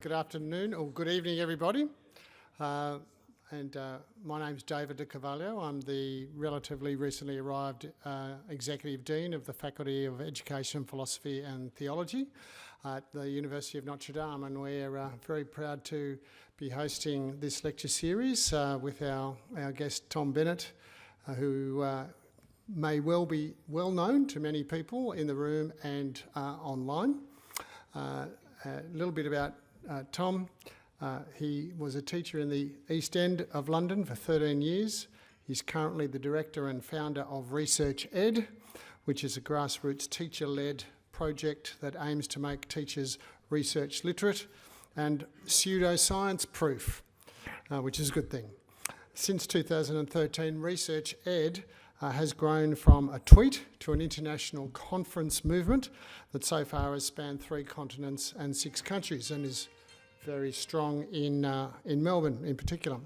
Good afternoon, or good evening, everybody. My name's David de Carvalho. I'm the relatively recently arrived Executive Dean of the Faculty of Education, Philosophy and Theology at the University of Notre Dame, and we're very proud to be hosting this lecture series with our guest Tom Bennett, who may well be well known to many people in the room and online. A little bit about Tom. He was a teacher in the East End of London for 13 years. He's currently the director and founder of Research Ed, which is a grassroots teacher-led project that aims to make teachers research literate and pseudoscience proof, which is a good thing. Since 2013, Research Ed has grown from a tweet to an international conference movement that so far has spanned 3 continents and 6 countries and is very strong in Melbourne in particular.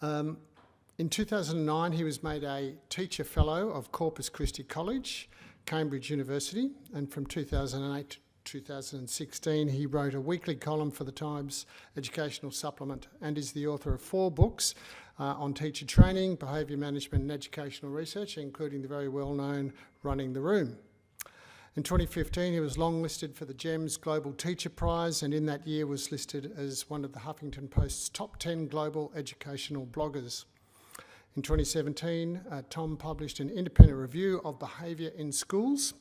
In 2009, he was made a Teacher Fellow of Corpus Christi College, Cambridge University, and from 2008 to 2016, he wrote a weekly column for the Times Educational Supplement and is the author of 4 books on teacher training, behaviour management and educational research, including the very well-known Running the Room. In 2015, he was longlisted for the GEMS Global Teacher Prize, and in that year was listed as one of the Huffington Post's top 10 global educational bloggers. In 2017, Tom published an independent review of behaviour in schools.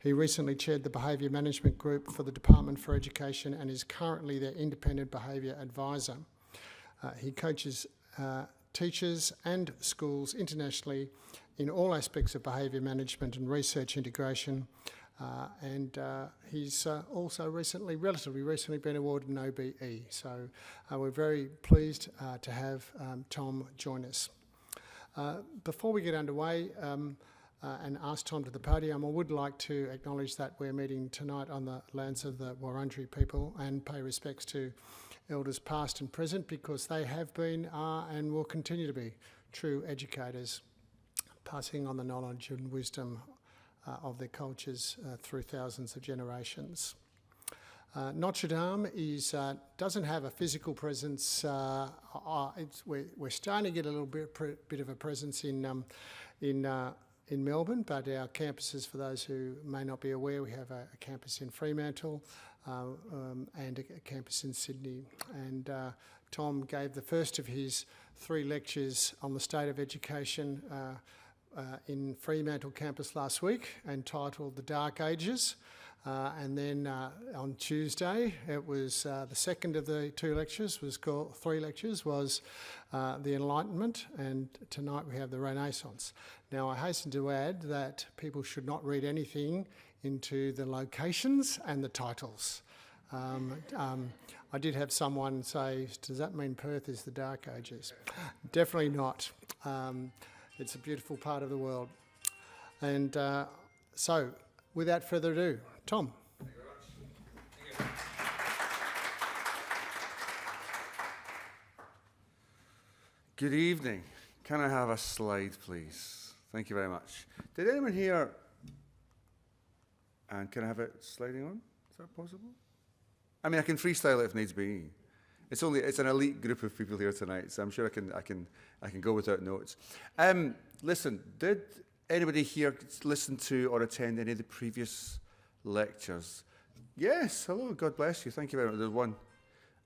He recently chaired the Behaviour Management Group for the Department for Education and is currently their independent behaviour advisor. He coaches teachers and schools internationally in all aspects of behaviour management and research integration. He's also relatively recently been awarded an OBE. So we're very pleased to have Tom join us. Before we get underway and ask Tom to the podium, I would like to acknowledge that we're meeting tonight on the lands of the Wurundjeri people and pay respects to elders past and present, because they have been, are and will continue to be true educators, passing on the knowledge and wisdom of their cultures through thousands of generations. Notre Dame doesn't have a physical presence. We're starting to get a little bit of a presence in Melbourne, but our campuses, for those who may not be aware, we have a campus in Fremantle and a campus in Sydney. And Tom gave the first of his 3 lectures on the state of education in Fremantle campus last week, entitled The Dark Ages. And then on Tuesday, it was the second of the 3 lectures, was The Enlightenment, and tonight we have the Renaissance. Now, I hasten to add that people should not read anything into the locations and the titles. I did have someone say, does that mean Perth is the Dark Ages? Definitely not. It's a beautiful part of the world. And so, without further ado, Tom. Thank you very much. Good evening. Can I have a slide, please? Thank you very much. Did anyone here, and can I have it sliding on? Is that possible? I mean, I can freestyle it if needs be. It's an elite group of people here tonight, so I'm sure I can go without notes. Listen, did anybody here listen to or attend any of the previous lectures? Yes, hello, God bless you. Thank you very much. There's one.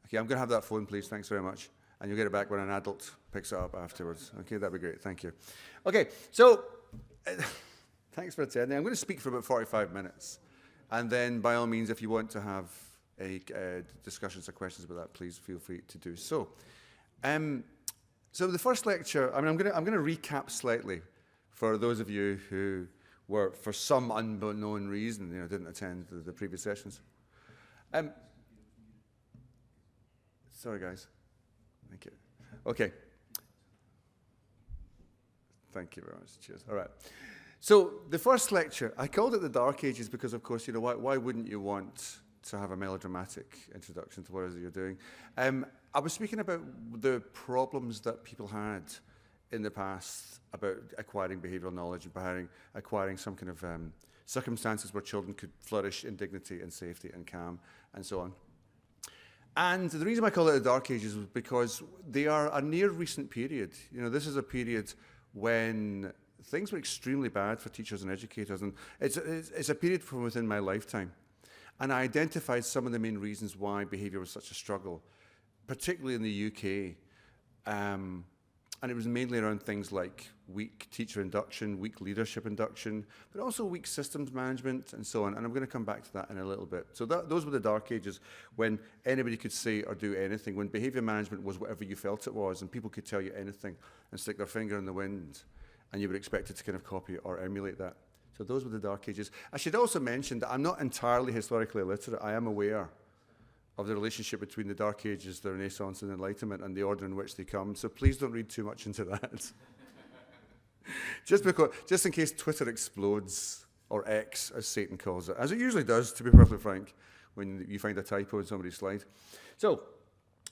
Okay, I'm going to have that phone, please. Thanks very much. And you'll get it back when an adult picks it up afterwards. Okay, that'd be great. Thank you. Okay, so thanks for attending. I'm going to speak for about 45 minutes. And then, by all means, if you want to have discussions or questions about that, please feel free to do so. So the first lecture, I'm going to recap slightly for those of you who were, for some unknown reason, didn't attend the previous sessions. Sorry, guys. Thank you. Okay. Thank you very much. Cheers. All right. So the first lecture, I called it The Dark Ages because, of course, why wouldn't you want to have a melodramatic introduction to what it is that you're doing? I was speaking about the problems that people had in the past about acquiring behavioural knowledge and acquiring some kind of circumstances where children could flourish in dignity and safety and calm and so on. And the reason I call it the Dark Ages was because they are a near recent period. You know, this is a period when things were extremely bad for teachers and educators, and it's a period from within my lifetime. And I identified some of the main reasons why behaviour was such a struggle, particularly in the UK. And it was mainly around things like weak teacher induction, weak leadership induction, but also weak systems management and so on. And I'm going to come back to that in a little bit. So those were the Dark Ages, when anybody could say or do anything, when behaviour management was whatever you felt it was, and people could tell you anything and stick their finger in the wind, and you were expected to kind of copy or emulate that. So those were the Dark Ages. I should also mention that I'm not entirely historically illiterate. I am aware of the relationship between the Dark Ages, the Renaissance and Enlightenment, and the order in which they come. So please don't read too much into that. just in case Twitter explodes, or X, as Satan calls it, as it usually does, to be perfectly frank, when you find a typo in somebody's slide. So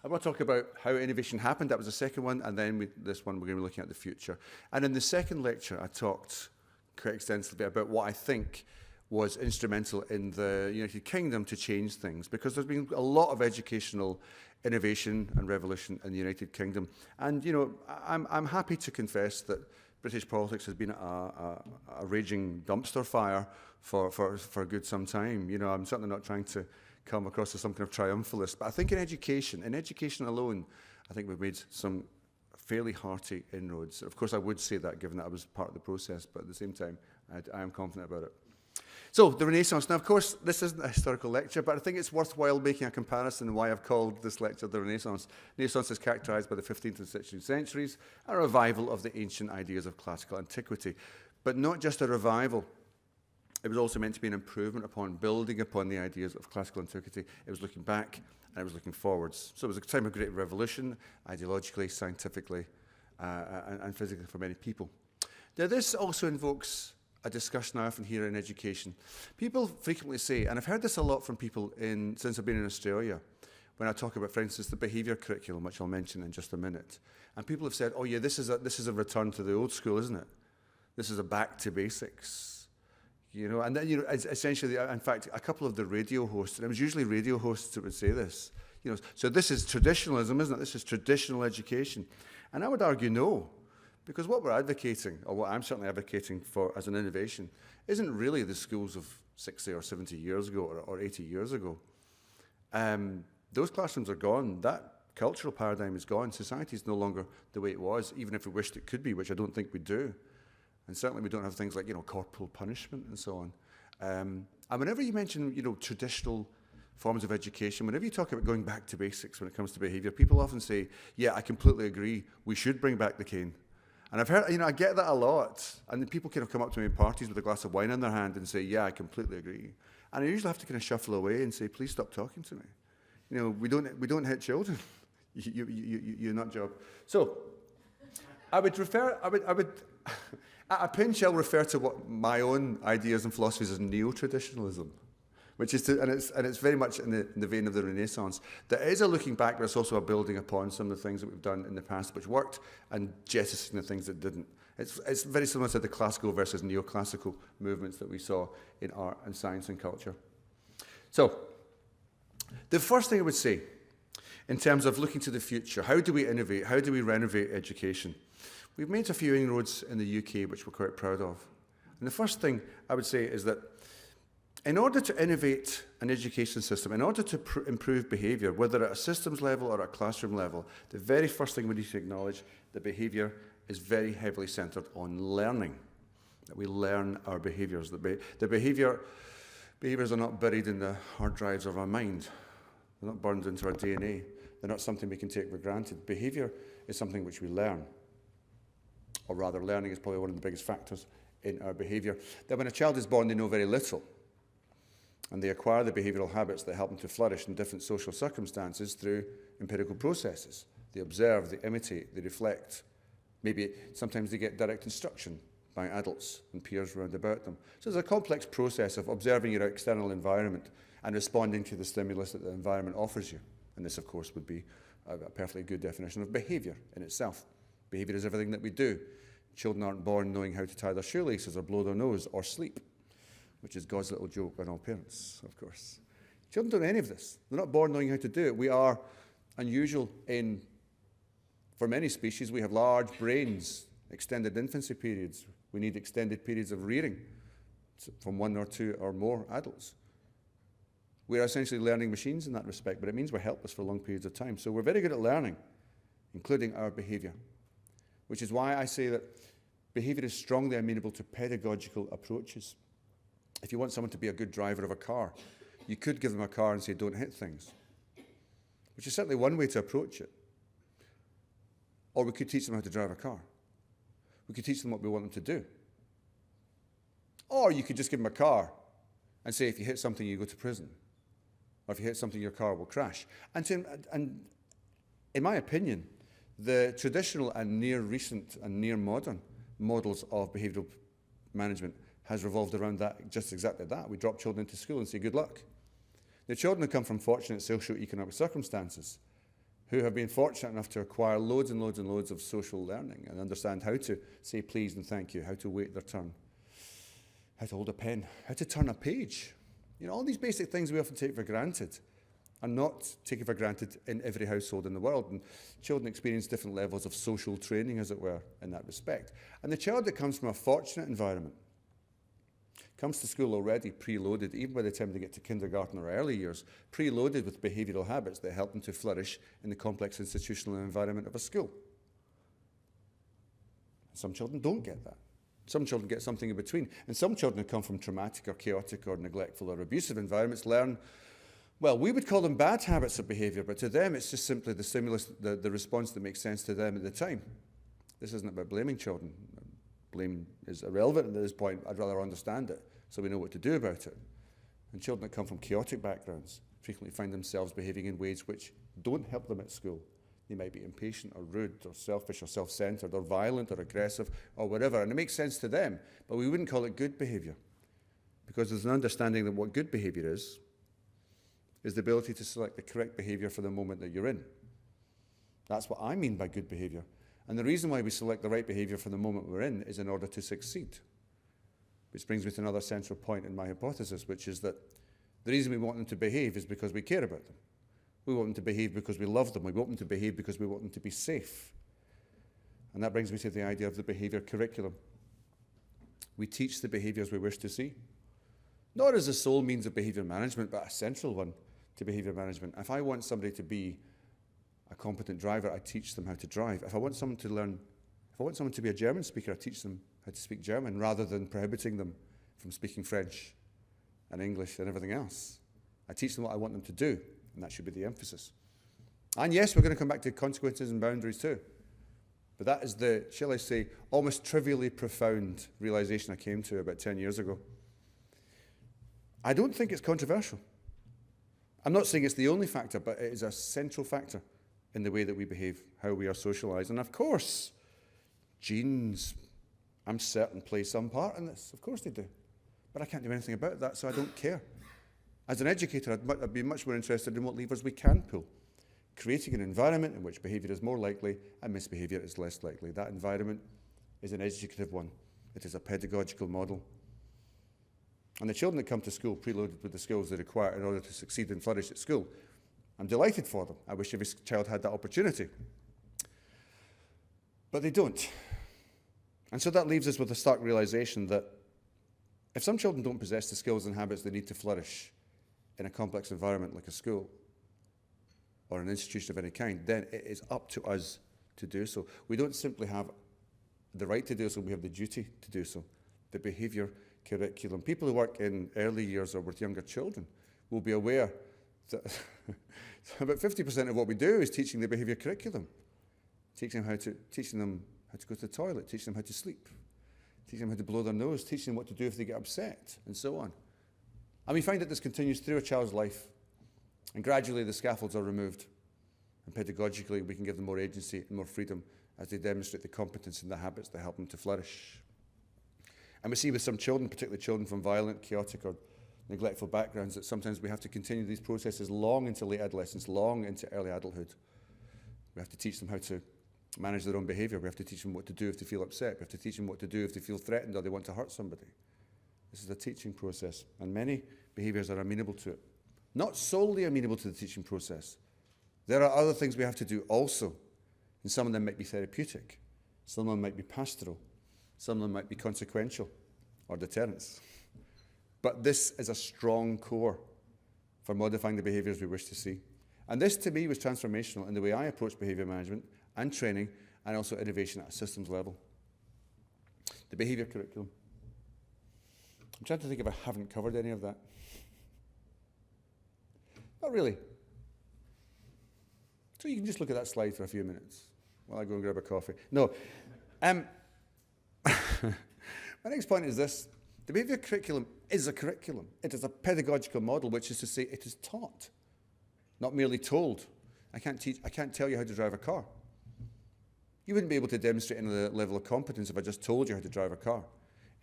I want to talk about how innovation happened. That was the second one, and then this one we're going to be looking at the future. And in the second lecture, I talked quite extensively about what I think was instrumental in the United Kingdom to change things, because there's been a lot of educational innovation and revolution in the United Kingdom. And, you know, I'm happy to confess that British politics has been a raging dumpster fire for a good some time. You know, I'm certainly not trying to come across as some kind of triumphalist, but I think in education alone, I think we've made some fairly hearty inroads. Of course, I would say that, given that I was part of the process, but at the same time, I am confident about it. So, the Renaissance. Now, of course, this isn't a historical lecture, but I think it's worthwhile making a comparison why I've called this lecture the Renaissance. The Renaissance is characterized by the 15th and 16th centuries, a revival of the ancient ideas of classical antiquity. But not just a revival. It was also meant to be an improvement upon, building upon the ideas of classical antiquity. It was looking back, and it was looking forwards. So it was a time of great revolution, ideologically, scientifically, and physically for many people. Now, this also invokes a discussion I often hear in education. People frequently say, and I've heard this a lot from people since I've been in Australia, when I talk about, for instance, the behaviour curriculum, which I'll mention in just a minute. And people have said, oh yeah, this is a return to the old school, isn't it? This is a back to basics. You know, and then, you know, essentially, in fact, a couple of the radio hosts, and it was usually radio hosts that would say this, you know, so this is traditionalism, isn't it? This is traditional education. And I would argue no. Because what we're advocating, or what I'm certainly advocating for as an innovation, isn't really the schools of 60 or 70 years ago or 80 years ago. Those classrooms are gone. That cultural paradigm is gone. Society is no longer the way it was, even if we wished it could be, which I don't think we do. And certainly we don't have things like, you know, corporal punishment and so on. And whenever you mention, you know, traditional forms of education, whenever you talk about going back to basics when it comes to behaviour, people often say, yeah, I completely agree, we should bring back the cane. And I've heard, you know, I get that a lot. And then people kind of come up to me in parties with a glass of wine in their hand and say, yeah, I completely agree. And I usually have to kind of shuffle away and say, please stop talking to me. You know, we don't hit children. You're not job. So I would at a pinch, I'll refer to what my own ideas and philosophies as neo-traditionalism, which is and it's very much in the vein of the Renaissance. There is a looking back, but it's also a building upon some of the things that we've done in the past which worked, and jettisoning the things that didn't. It's very similar to the classical versus neoclassical movements that we saw in art and science and culture. So, the first thing I would say, in terms of looking to the future, how do we innovate? How do we renovate education? We've made a few inroads in the UK, which we're quite proud of. And the first thing I would say is that in order to innovate an education system, in order to improve behaviour, whether at a systems level or at a classroom level, the very first thing we need to acknowledge that behaviour is very heavily centred on learning, that we learn our behaviours. The behaviours are not buried in the hard drives of our mind. They're not burned into our DNA. They're not something we can take for granted. Behaviour is something which we learn. Or rather, learning is probably one of the biggest factors in our behaviour. That when a child is born, they know very little. And they acquire the behavioural habits that help them to flourish in different social circumstances through empirical processes. They observe, they imitate, they reflect. Maybe sometimes they get direct instruction by adults and peers round about them. So there's a complex process of observing your external environment and responding to the stimulus that the environment offers you. And this, of course, would be a perfectly good definition of behaviour in itself. Behaviour is everything that we do. Children aren't born knowing how to tie their shoelaces or blow their nose or sleep, which is God's little joke on all parents, of course. Children don't know any of this. They're not born knowing how to do it. We are unusual for many species, we have large brains, extended infancy periods. We need extended periods of rearing from 1 or 2 or more adults. We're essentially learning machines in that respect, but it means we're helpless for long periods of time. So we're very good at learning, including our behaviour, which is why I say that behaviour is strongly amenable to pedagogical approaches. If you want someone to be a good driver of a car, you could give them a car and say, don't hit things, which is certainly one way to approach it. Or we could teach them how to drive a car. We could teach them what we want them to do. Or you could just give them a car and say, if you hit something, you go to prison. Or if you hit something, your car will crash. And in my opinion, the traditional and near recent and near modern models of behavioural management has revolved around that, just exactly that. We drop children into school and say, good luck. The children who come from fortunate socio-economic circumstances, who have been fortunate enough to acquire loads and loads and loads of social learning and understand how to say please and thank you, how to wait their turn, how to hold a pen, how to turn a page. You know, all these basic things we often take for granted are not taken for granted in every household in the world. And children experience different levels of social training, as it were, in that respect. And the child that comes from a fortunate environment comes to school already preloaded, even by the time they get to kindergarten or early years, preloaded with behavioural habits that help them to flourish in the complex institutional environment of a school. Some children don't get that. Some children get something in between. And some children who come from traumatic or chaotic or neglectful or abusive environments learn, well, we would call them bad habits of behaviour, but to them it's just simply the stimulus, the response that makes sense to them at the time. This isn't about blaming children. Blame is irrelevant at this point. I'd rather understand it so we know what to do about it. And children that come from chaotic backgrounds frequently find themselves behaving in ways which don't help them at school. They might be impatient or rude or selfish or self-centred or violent or aggressive or whatever. And it makes sense to them, but we wouldn't call it good behaviour, because there's an understanding that what good behaviour is the ability to select the correct behaviour for the moment that you're in. That's what I mean by good behaviour. And the reason why we select the right behaviour for the moment we're in is in order to succeed. Which brings me to another central point in my hypothesis, which is that the reason we want them to behave is because we care about them. We want them to behave because we love them. We want them to behave because we want them to be safe. And that brings me to the idea of the behaviour curriculum. We teach the behaviours we wish to see, not as a sole means of behaviour management, but a central one to behaviour management. If I want somebody to be a competent driver, I teach them how to drive. If I want someone to be a German speaker, I teach them how to speak German, rather than prohibiting them from speaking French and English and everything else. I teach them what I want them to do, and that should be the emphasis. And yes, we're going to come back to consequences and boundaries too. But that is the, shall I say, almost trivially profound realization I came to about 10 years ago. I don't think it's controversial. I'm not saying it's the only factor, but it is a central factor in the way that we behave, how we are socialized. And of course, genes, I'm certain, play some part in this. Of course they do. But I can't do anything about that, so I don't care. As an educator, I'd be much more interested in what levers we can pull, creating an environment in which behaviour is more likely and misbehaviour is less likely. That environment is an educative one. It is a pedagogical model. And the children that come to school preloaded with the skills they require in order to succeed and flourish at school, I'm delighted for them. I wish every child had that opportunity. But they don't. And so that leaves us with a stark realization that if some children don't possess the skills and habits they need to flourish in a complex environment like a school or an institution of any kind, then it is up to us to do so. We don't simply have the right to do so, we have the duty to do so. The behaviour curriculum. People who work in early years or with younger children will be aware that about 50% of what we do is teaching the behaviour curriculum, teaching them how to go to the toilet, teaching them how to sleep, teaching them how to blow their nose, teaching them what to do if they get upset, and so on. And we find that this continues through a child's life, and gradually the scaffolds are removed, and pedagogically we can give them more agency and more freedom as they demonstrate the competence and the habits that help them to flourish. And we see with some children, particularly children from violent, chaotic or neglectful backgrounds, that sometimes we have to continue these processes long into late adolescence, long into early adulthood. We have to teach them how to manage their own behaviour. We have to teach them what to do if they feel upset. We have to teach them what to do if they feel threatened or they want to hurt somebody. This is a teaching process, and many behaviours are amenable to it. not solely amenable to the teaching process. There are other things we have to do also, and some of them might be therapeutic, some of them might be pastoral, some of them might be consequential or deterrence. But this is a strong core for modifying the behaviours we wish to see. And this, to me, was transformational in the way I approach behaviour management and training, and also innovation at a systems level. The behaviour curriculum. I'm trying to think if I haven't covered any of that. Not really. So you can just look at that slide for a few minutes while I go and grab a coffee. No. My next point is this. The behaviour curriculum is a curriculum. It is a pedagogical model, which is to say it is taught, not merely told. I can't tell you how to drive a car. You wouldn't be able to demonstrate any level of competence if I just told you how to drive a car,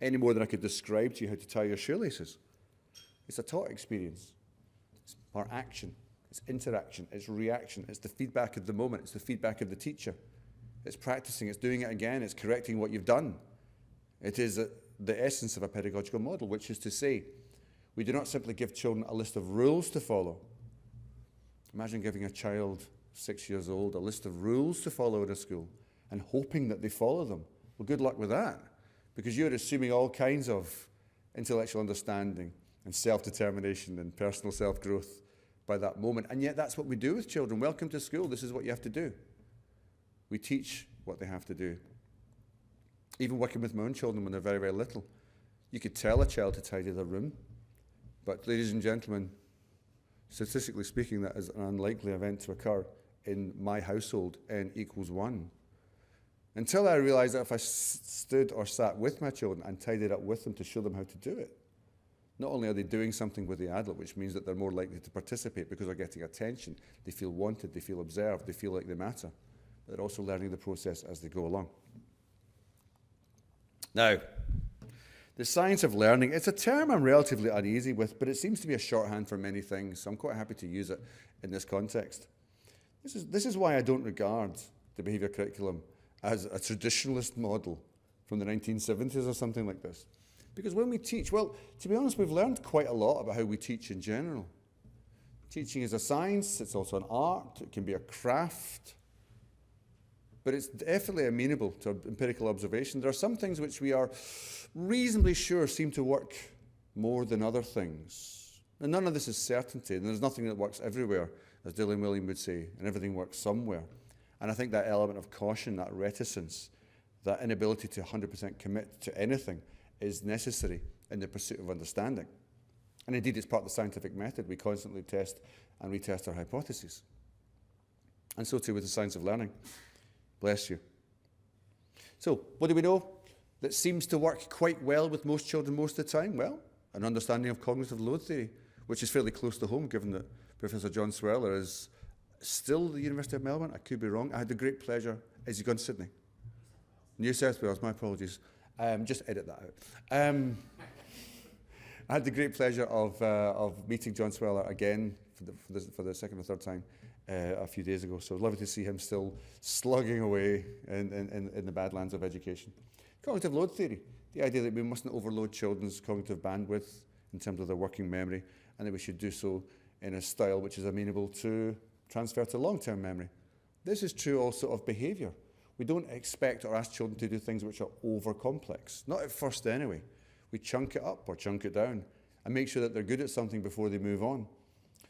any more than I could describe to you how to tie your shoelaces. It's a taught experience. It's our action. It's interaction. It's reaction. It's the feedback of the moment. It's the feedback of the teacher. It's practicing. It's doing it again. It's correcting what you've done. It is the essence of a pedagogical model, which is to say, we do not simply give children a list of rules to follow. Imagine giving a child 6 years old a list of rules to follow in a school and hoping that they follow them. Well, good luck with that, because you're assuming all kinds of intellectual understanding and self-determination and personal self-growth by that moment. And yet that's what we do with children. Welcome to school. This is what you have to do. We teach what they have to do. Even working with my own children when they're very, very little, you could tell a child to tidy their room. But ladies and gentlemen, statistically speaking, that is an unlikely event to occur in my household, n equals 1. Until I realised that if I stood or sat with my children and tidied up with them to show them how to do it, not only are they doing something with the adult, which means that they're more likely to participate because they're getting attention, they feel wanted, they feel observed, they feel like they matter, but they're also learning the process as they go along. Now, the science of learning, it's a term I'm relatively uneasy with, but it seems to be a shorthand for many things, so I'm quite happy to use it in this context. This is why I don't regard the behaviour curriculum as a traditionalist model from the 1970s or something like this. Because when we teach, well, to be honest, we've learned quite a lot about how we teach in general. Teaching is a science, it's also an art, it can be a craft, but it's definitely amenable to empirical observation. There are some things which we are reasonably sure seem to work more than other things. And none of this is certainty, and there's nothing that works everywhere, as Dylan William would say, and everything works somewhere. And I think that element of caution, that reticence, that inability to 100% commit to anything is necessary in the pursuit of understanding. And indeed, it's part of the scientific method. We constantly test and retest our hypotheses. And so too with the science of learning. Bless you. So, what do we know that seems to work quite well with most children most of the time? Well, an understanding of cognitive load theory, which is fairly close to home, given that Professor John Sweller is still at the University of Melbourne. I could be wrong. I had the great pleasure. Is he gone to Sydney? New South Wales, my apologies. Just edit that out. I had the great pleasure of meeting John Sweller again for the second or third time a few days ago. So lovely to see him still slugging away in the badlands of education. Cognitive load theory, the idea that we mustn't overload children's cognitive bandwidth in terms of their working memory, and that we should do so in a style which is amenable to transfer to long-term memory. This is true also of behaviour. We don't expect or ask children to do things which are over-complex. Not at first anyway. We chunk it up or chunk it down and make sure that they're good at something before they move on.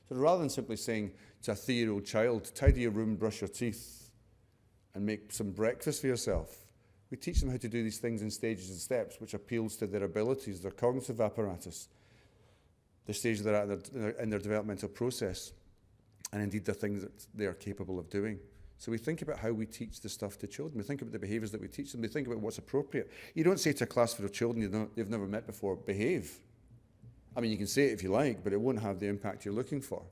So rather than simply saying to a 3-year-old child, tidy your room, brush your teeth, and make some breakfast for yourself, we teach them how to do these things in stages and steps, which appeals to their abilities, their cognitive apparatus, the stage they're at in their developmental process, and indeed the things that they are capable of doing. So we think about how we teach the stuff to children. We think about the behaviours that we teach them. We think about what's appropriate. You don't say to a class full of children you've never met before, behave. I mean, you can say it if you like, but it won't have the impact you're looking for.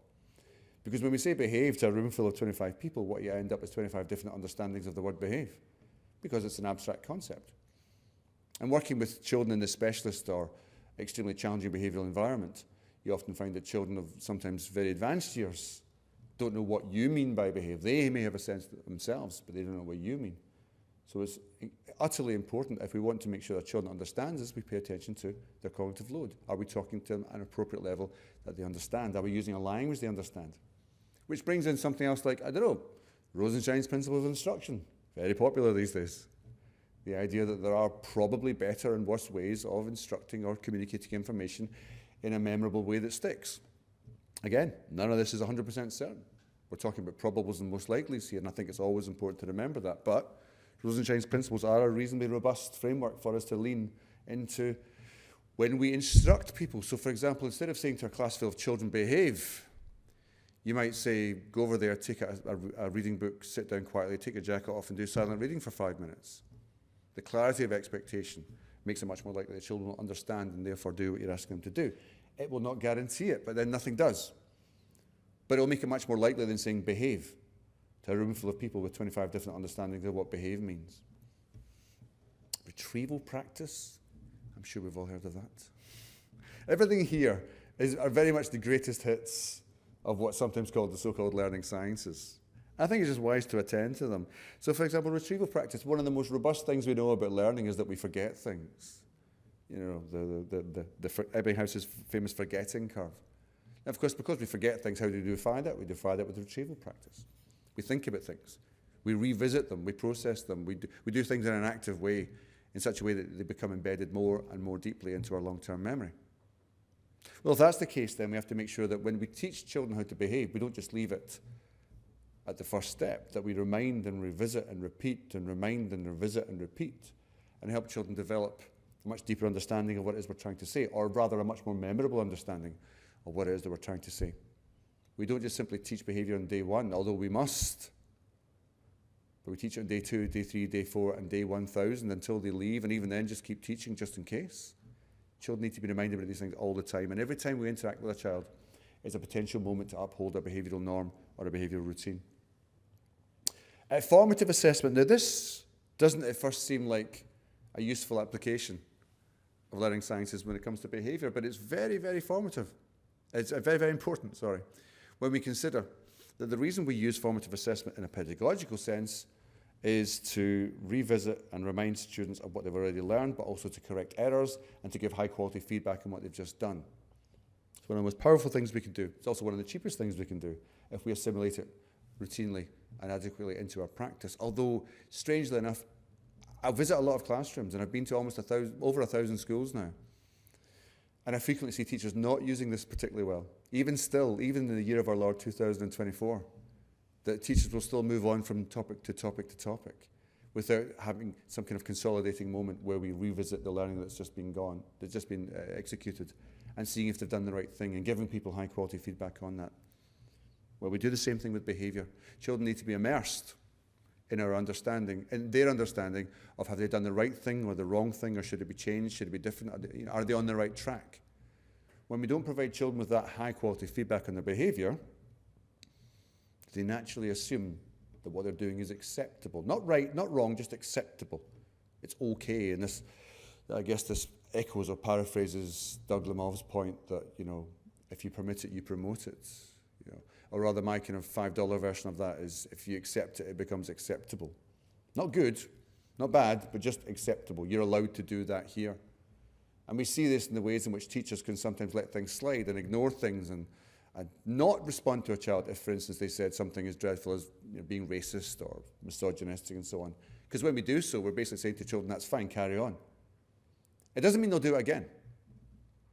Because when we say behave to a room full of 25 people, what you end up is 25 different understandings of the word behave, because it's an abstract concept. And working with children in the specialist or extremely challenging behavioural environment, you often find that children of sometimes very advanced years don't know what you mean by behave. They may have a sense themselves, but they don't know what you mean. So it's utterly important, if we want to make sure that children understand this, we pay attention to their cognitive load. Are we talking to them at an appropriate level that they understand? Are we using a language they understand? Which brings in something else like, I don't know, Rosenshine's principles of instruction. Very popular these days. The idea that there are probably better and worse ways of instructing or communicating information in a memorable way that sticks. Again, none of this is 100% certain. We're talking about probables and most likelies here, and I think it's always important to remember that. But Rosenshine's principles are a reasonably robust framework for us to lean into when we instruct people. So, for example, instead of saying to a class full of children, behave, you might say, go over there, take a reading book, sit down quietly, take your jacket off and do silent reading for 5 minutes. The clarity of expectation makes it much more likely that children will understand and therefore do what you're asking them to do. It will not guarantee it, but then nothing does. But it will make it much more likely than saying behave to a room full of people with 25 different understandings of what behave means. Retrieval practice, I'm sure we've all heard of that. Everything here are very much the greatest hits of what's sometimes called the so-called learning sciences. I think it's just wise to attend to them. So, for example, retrieval practice, one of the most robust things we know about learning is that we forget things. You know, the Ebbinghaus's famous forgetting curve. And of course, because we forget things, how do we find it? We define it with retrieval practice. We think about things. We revisit them. We process them. We do things in an active way, in such a way that they become embedded more and more deeply into our long-term memory. Well, if that's the case, then we have to make sure that when we teach children how to behave, we don't just leave it at the first step, that we remind and revisit and repeat and remind and revisit and repeat and help children develop a much deeper understanding of what it is we're trying to say, or rather a much more memorable understanding of what it is that we're trying to say. We don't just simply teach behaviour on day 1, although we must, but we teach it on day 2, day 3, day 4 and day 1000 until they leave, and even then just keep teaching just in case. Children need to be reminded of these things all the time, and every time we interact with a child is a potential moment to uphold a behavioural norm or a behavioural routine. Formative assessment. Now, this doesn't at first seem like a useful application of learning sciences when it comes to behaviour, but it's very, very formative. It's very, very important, when we consider that the reason we use formative assessment in a pedagogical sense is to revisit and remind students of what they've already learned, but also to correct errors and to give high-quality feedback on what they've just done. It's one of the most powerful things we can do. It's also one of the cheapest things we can do if we assimilate it routinely and adequately into our practice. Although, strangely enough, I visit a lot of classrooms, and I've been to almost over 1,000 schools now. And I frequently see teachers not using this particularly well. Even still, even in the year of our Lord 2024, that teachers will still move on from topic to topic to topic without having some kind of consolidating moment where we revisit the learning that's just been executed, and seeing if they've done the right thing and giving people high quality feedback on that. Well, we do the same thing with behaviour. Children need to be immersed in our understanding, in their understanding of have they done the right thing or the wrong thing, or should it be changed, should it be different, are they on the right track? When we don't provide children with that high quality feedback on their behaviour, they naturally assume that what they're doing is acceptable. Not right, not wrong, just acceptable. It's okay. And this, I guess this echoes or paraphrases Doug Lemov's point that, if you permit it, you promote it. Or rather, my kind of $5 version of that is, if you accept it, it becomes acceptable. Not good, not bad, but just acceptable. You're allowed to do that here. And we see this in the ways in which teachers can sometimes let things slide and ignore things and not respond to a child if, for instance, they said something as dreadful as being racist or misogynistic and so on. Because when we do so, we're basically saying to children, that's fine, carry on. It doesn't mean they'll do it again.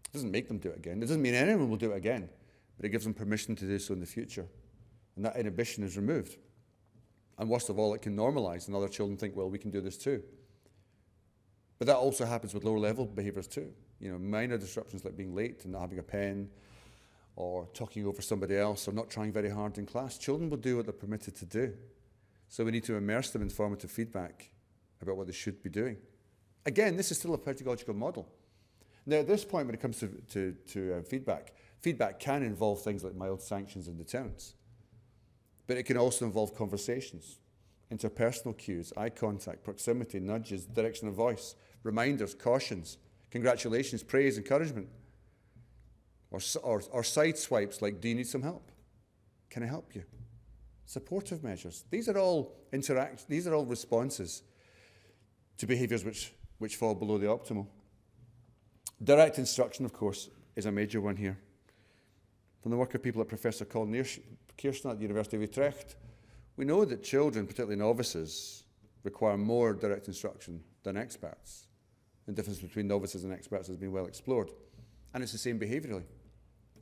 It doesn't make them do it again. It doesn't mean anyone will do it again. But it gives them permission to do so in the future. And that inhibition is removed. And worst of all, it can normalise, and other children think, well, we can do this too. But that also happens with lower level behaviours too. Minor disruptions like being late and not having a pen, or talking over somebody else, or not trying very hard in class. Children will do what they're permitted to do. So we need to immerse them in formative feedback about what they should be doing. Again, this is still a pedagogical model. Now, at this point, when it comes to feedback can involve things like mild sanctions and deterrence. But it can also involve conversations, interpersonal cues, eye contact, proximity, nudges, direction of voice, reminders, cautions, congratulations, praise, encouragement, or side swipes like, do you need some help? Can I help you? Supportive measures. These are all responses to behaviours which fall below the optimal. Direct instruction, of course, is a major one here. From the work of people like Professor Colin Kirsten at the University of Utrecht, we know that children, particularly novices, require more direct instruction than experts. The difference between novices and experts has been well explored. And it's the same behaviourally.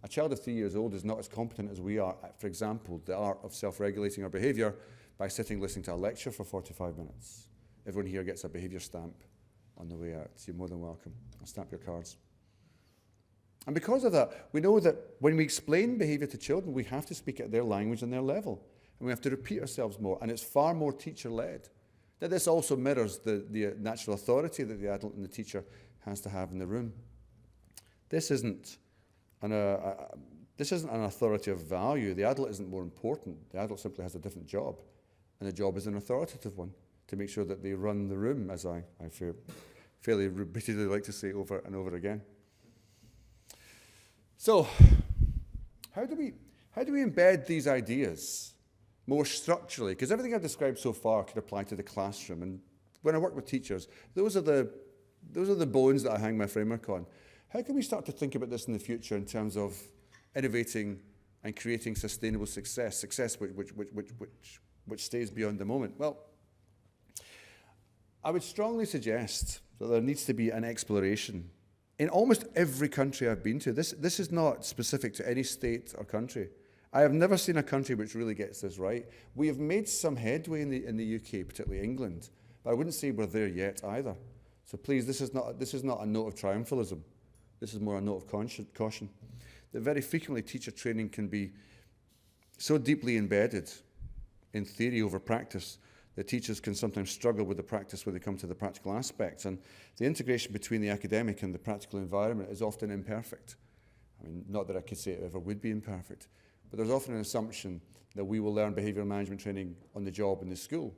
A child of 3 years old is not as competent as we are at, for example, the art of self-regulating our behaviour by sitting listening to a lecture for 45 minutes. Everyone here gets a behaviour stamp on the way out. You're more than welcome. I'll stamp your cards. And because of that, we know that when we explain behaviour to children, we have to speak at their language and their level. And we have to repeat ourselves more. And it's far more teacher-led. Now, this also mirrors the natural authority that the adult and the teacher has to have in the room. This isn't an authority of value. The adult isn't more important. The adult simply has a different job. And the job is an authoritative one, to make sure that they run the room, as I fairly repeatedly like to say over and over again. So, how do we embed these ideas more structurally? Because everything I've described so far could apply to the classroom. And when I work with teachers, those are the bones that I hang my framework on. How can we start to think about this in the future in terms of innovating and creating sustainable success which stays beyond the moment? Well, I would strongly suggest that there needs to be an exploration. In almost every country I've been to, this is not specific to any state or country. I have never seen a country which really gets this right. We have made some headway in the UK, particularly England, but I wouldn't say we're there yet either. So please, this is not a note of triumphalism. This is more a note of caution. That very frequently teacher training can be so deeply embedded in theory over practice that teachers can sometimes struggle with the practice when they come to the practical aspects. And the integration between the academic and the practical environment is often imperfect. I mean, not that I could say it ever would be imperfect, but there's often an assumption that we will learn behavioural management training on the job in the school.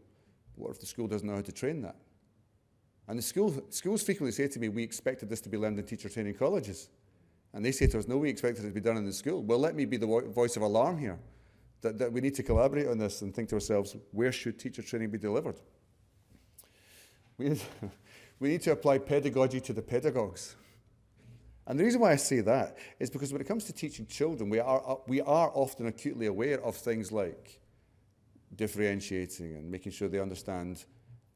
What if the school doesn't know how to train that? And the schools frequently say to me, we expected this to be learned in teacher training colleges. And they say to us, no, we expected it to be done in the school. Well, let me be the voice of alarm here, that we need to collaborate on this and think to ourselves, where should teacher training be delivered? We need to apply pedagogy to the pedagogues. And the reason why I say that is because when it comes to teaching children, we are often acutely aware of things like differentiating and making sure they understand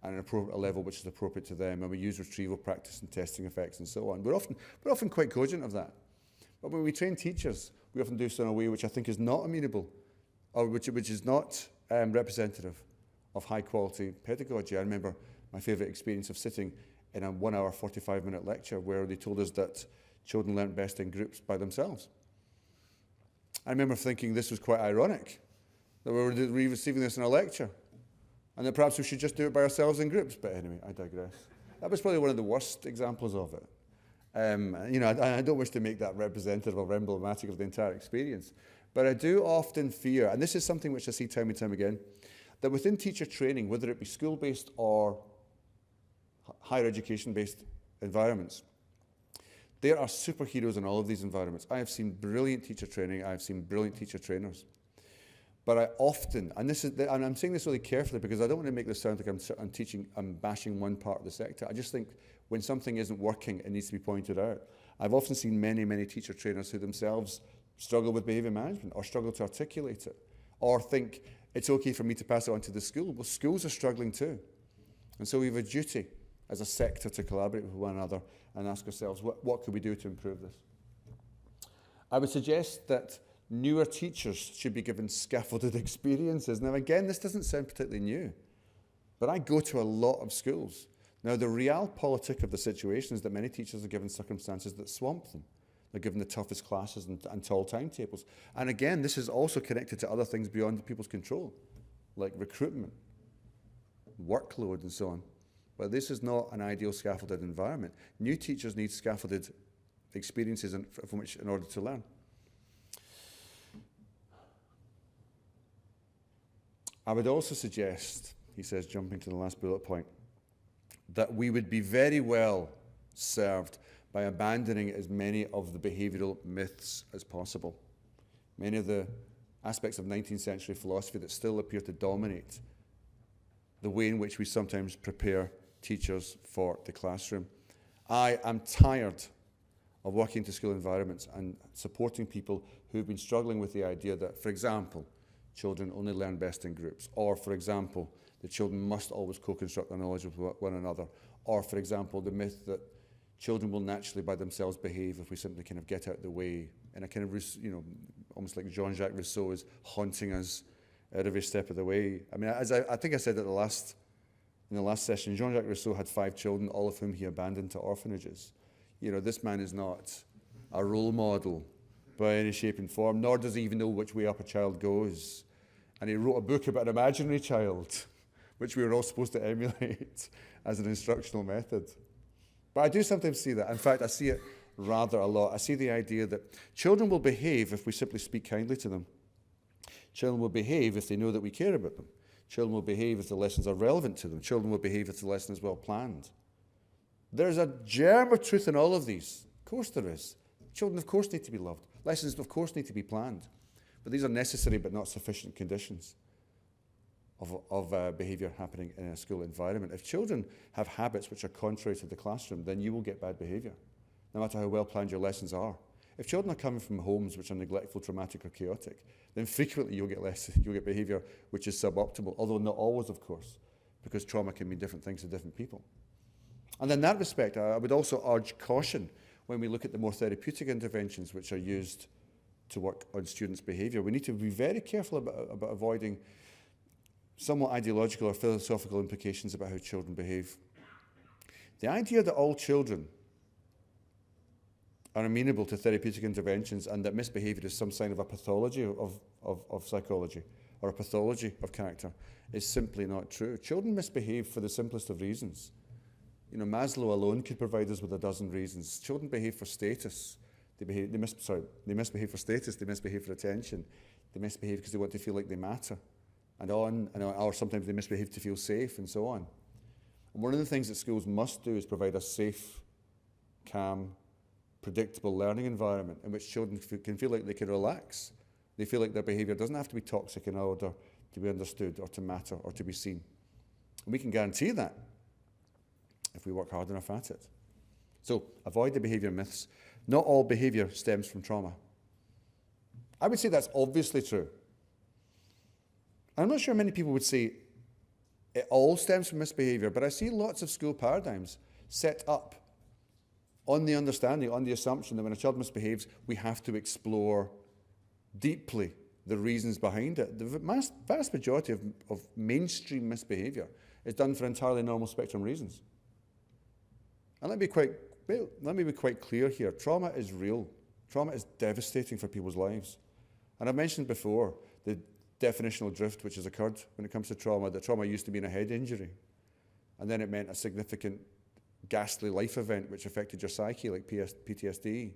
at an appropriate level which is appropriate to them, and we use retrieval practice and testing effects and so on. We're often quite cogent of that. But when we train teachers, we often do so in a way which I think is not amenable, or which is not representative of high-quality pedagogy. I remember my favourite experience of sitting in a 1 hour, 45-minute lecture where they told us that children learnt best in groups by themselves. I remember thinking this was quite ironic, that we were receiving this in a lecture, and that perhaps we should just do it by ourselves in groups. But anyway, I digress. That was probably one of the worst examples of it. I don't wish to make that representative or emblematic of the entire experience, but I do often fear, and this is something which I see time and time again, that within teacher training, whether it be school-based or higher education-based environments, there are superheroes in all of these environments. I have seen brilliant teacher training, I have seen brilliant teacher trainers. But I often, and I'm saying this really carefully because I don't want to make this sound like I'm bashing one part of the sector. I just think when something isn't working, it needs to be pointed out. I've often seen many, many teacher trainers who themselves struggle with behaviour management or struggle to articulate it or think it's okay for me to pass it on to the school. Well, schools are struggling too. And so we have a duty as a sector to collaborate with one another and ask ourselves, what could we do to improve this? I would suggest that newer teachers should be given scaffolded experiences. Now, again, this doesn't sound particularly new, but I go to a lot of schools. Now, the realpolitik of the situation is that many teachers are given circumstances that swamp them. They're given the toughest classes and tall timetables. And again, this is also connected to other things beyond people's control, like recruitment, workload, and so on. But this is not an ideal scaffolded environment. New teachers need scaffolded experiences from which in order to learn. I would also suggest, he says, jumping to the last bullet point, that we would be very well served by abandoning as many of the behavioural myths as possible. Many of the aspects of 19th century philosophy that still appear to dominate the way in which we sometimes prepare teachers for the classroom. I am tired of working into school environments and supporting people who've been struggling with the idea that, for example, children only learn best in groups, or, for example, the children must always co-construct their knowledge with one another, or, for example, the myth that children will naturally by themselves behave if we simply kind of get out of the way, in a kind of, almost like Jean-Jacques Rousseau is haunting us at every step of the way. I mean, as I think I said in the last session, Jean-Jacques Rousseau had 5 children, all of whom he abandoned to orphanages. This man is not a role model by any shape and form, nor does he even know which way up a child goes. And he wrote a book about an imaginary child, which we were all supposed to emulate as an instructional method. But I do sometimes see that. In fact, I see it rather a lot. I see the idea that children will behave if we simply speak kindly to them. Children will behave if they know that we care about them. Children will behave if the lessons are relevant to them. Children will behave if the lesson is well planned. There's a germ of truth in all of these. Of course there is. Children, of course, need to be loved. Lessons, of course, need to be planned. But these are necessary but not sufficient conditions of behaviour happening in a school environment. If children have habits which are contrary to the classroom, then you will get bad behaviour, no matter how well planned your lessons are. If children are coming from homes which are neglectful, traumatic or chaotic, then frequently you'll get behaviour which is suboptimal, although not always, of course, because trauma can mean different things to different people. And in that respect, I would also urge caution when we look at the more therapeutic interventions which are used to work on students' behaviour. We need to be very careful about avoiding somewhat ideological or philosophical implications about how children behave. The idea that all children are amenable to therapeutic interventions and that misbehaviour is some sign of a pathology of psychology or a pathology of character is simply not true. Children misbehave for the simplest of reasons. Maslow alone could provide us with a dozen reasons. Children behave for status. They misbehave for status, they misbehave for attention, they misbehave because they want to feel like they matter, or sometimes they misbehave to feel safe, and so on. And one of the things that schools must do is provide a safe, calm, predictable learning environment in which children can feel like they can relax. They feel like their behaviour doesn't have to be toxic in order to be understood or to matter or to be seen. And we can guarantee that if we work hard enough at it. So avoid the behaviour myths. Not all behaviour stems from trauma. I would say that's obviously true. I'm not sure many people would say it all stems from misbehaviour, but I see lots of school paradigms set up on the understanding, on the assumption that when a child misbehaves, we have to explore deeply the reasons behind it. The vast majority of mainstream misbehaviour is done for entirely normal spectrum reasons. And let me be quite clear here. Trauma is real. Trauma is devastating for people's lives. And I've mentioned before the definitional drift which has occurred when it comes to trauma, that trauma used to mean a head injury. And then it meant a significant ghastly life event which affected your psyche, like PTSD,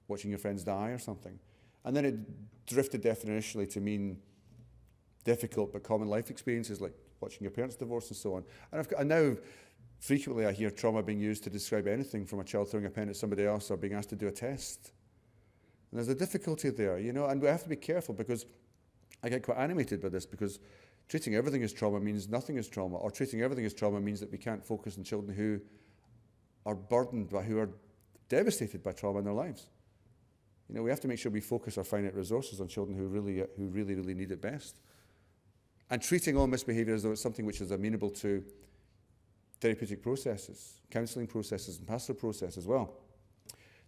watching your friends die or something. And then it drifted definitionally to mean difficult but common life experiences like watching your parents divorce and so on. And now frequently I hear trauma being used to describe anything from a child throwing a pen at somebody else or being asked to do a test. And there's a difficulty there, and we have to be careful, because I get quite animated by this, because treating everything as trauma means nothing is trauma, or treating everything as trauma means that we can't focus on children who are burdened by, who are devastated by trauma in their lives. We have to make sure we focus our finite resources on children who really need it best. And treating all misbehaviour as though it's something which is amenable to therapeutic processes, counselling processes and pastoral process as well.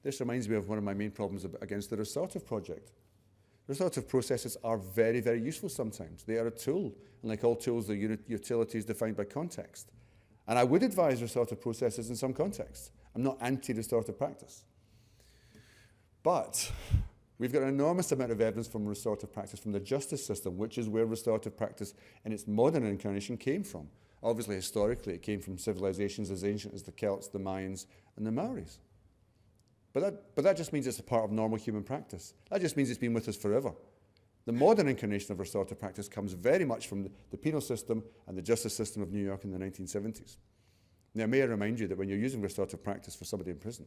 This reminds me of one of my main problems against the restorative project. Restorative processes are very, very useful sometimes. They are a tool, and like all tools, their utility is defined by context. And I would advise restorative processes in some contexts. I'm not anti-restorative practice. But we've got an enormous amount of evidence from restorative practice from the justice system, which is where restorative practice in its modern incarnation came from. Obviously, historically, it came from civilizations as ancient as the Celts, the Mayans, and the Maoris. But that just means it's a part of normal human practice. That just means it's been with us forever. The modern incarnation of restorative practice comes very much from the penal system and the justice system of New York in the 1970s. Now, may I remind you that when you're using restorative practice for somebody in prison,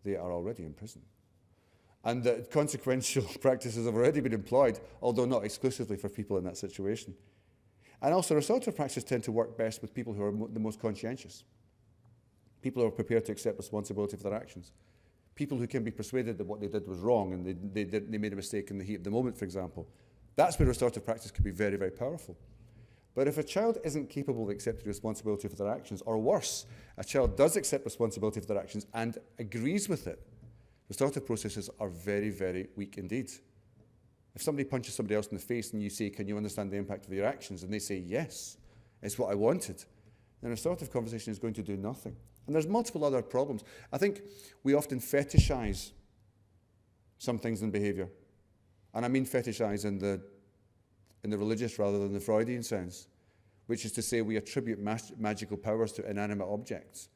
they are already in prison. And that consequential practices have already been employed, although not exclusively for people in that situation. And also, restorative practices tend to work best with people who are the most conscientious. People who are prepared to accept responsibility for their actions. People who can be persuaded that what they did was wrong and they made a mistake in the heat of the moment, for example. That's where restorative practice can be very, very powerful. But if a child isn't capable of accepting responsibility for their actions, or worse, a child does accept responsibility for their actions and agrees with it, restorative processes are very, very weak indeed. If somebody punches somebody else in the face and you say, can you understand the impact of your actions? And they say, yes, it's what I wanted, then a restorative conversation is going to do nothing. And there's multiple other problems. I think we often fetishize some things in behaviour. And I mean fetishize in the religious rather than the Freudian sense, which is to say we attribute magical powers to inanimate objects.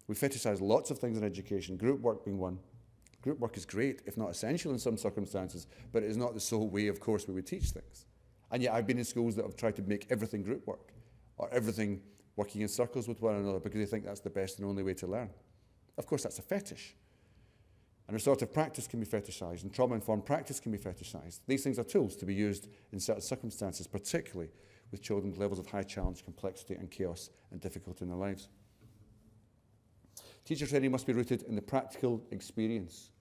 We fetishize lots of things in education, group work being one. Group work is great, if not essential in some circumstances, but it is not the sole way, of course, we would teach things. And yet I've been in schools that have tried to make everything group work, or everything working in circles with one another because they think that's the best and only way to learn. Of course, that's a fetish. And restorative practice can be fetishized, and trauma-informed practice can be fetishized. These things are tools to be used in certain circumstances, particularly with children with levels of high challenge, complexity, and chaos and difficulty in their lives. Teacher training must be rooted in the practical experience.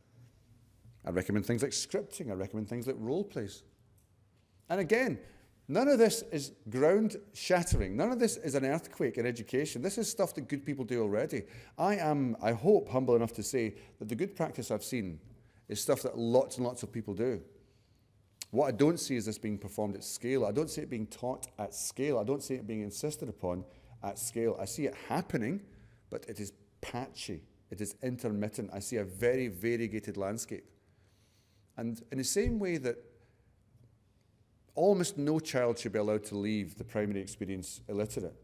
I recommend things like scripting. I recommend things like role plays. And again, none of this is ground-shattering. None of this is an earthquake in education. This is stuff that good people do already. I am, I hope, humble enough to say that the good practice I've seen is stuff that lots and lots of people do. What I don't see is this being performed at scale. I don't see it being taught at scale. I don't see it being insisted upon at scale. I see it happening, but it is patchy. It is intermittent. I see a very variegated landscape. And in the same way that almost no child should be allowed to leave the primary experience illiterate,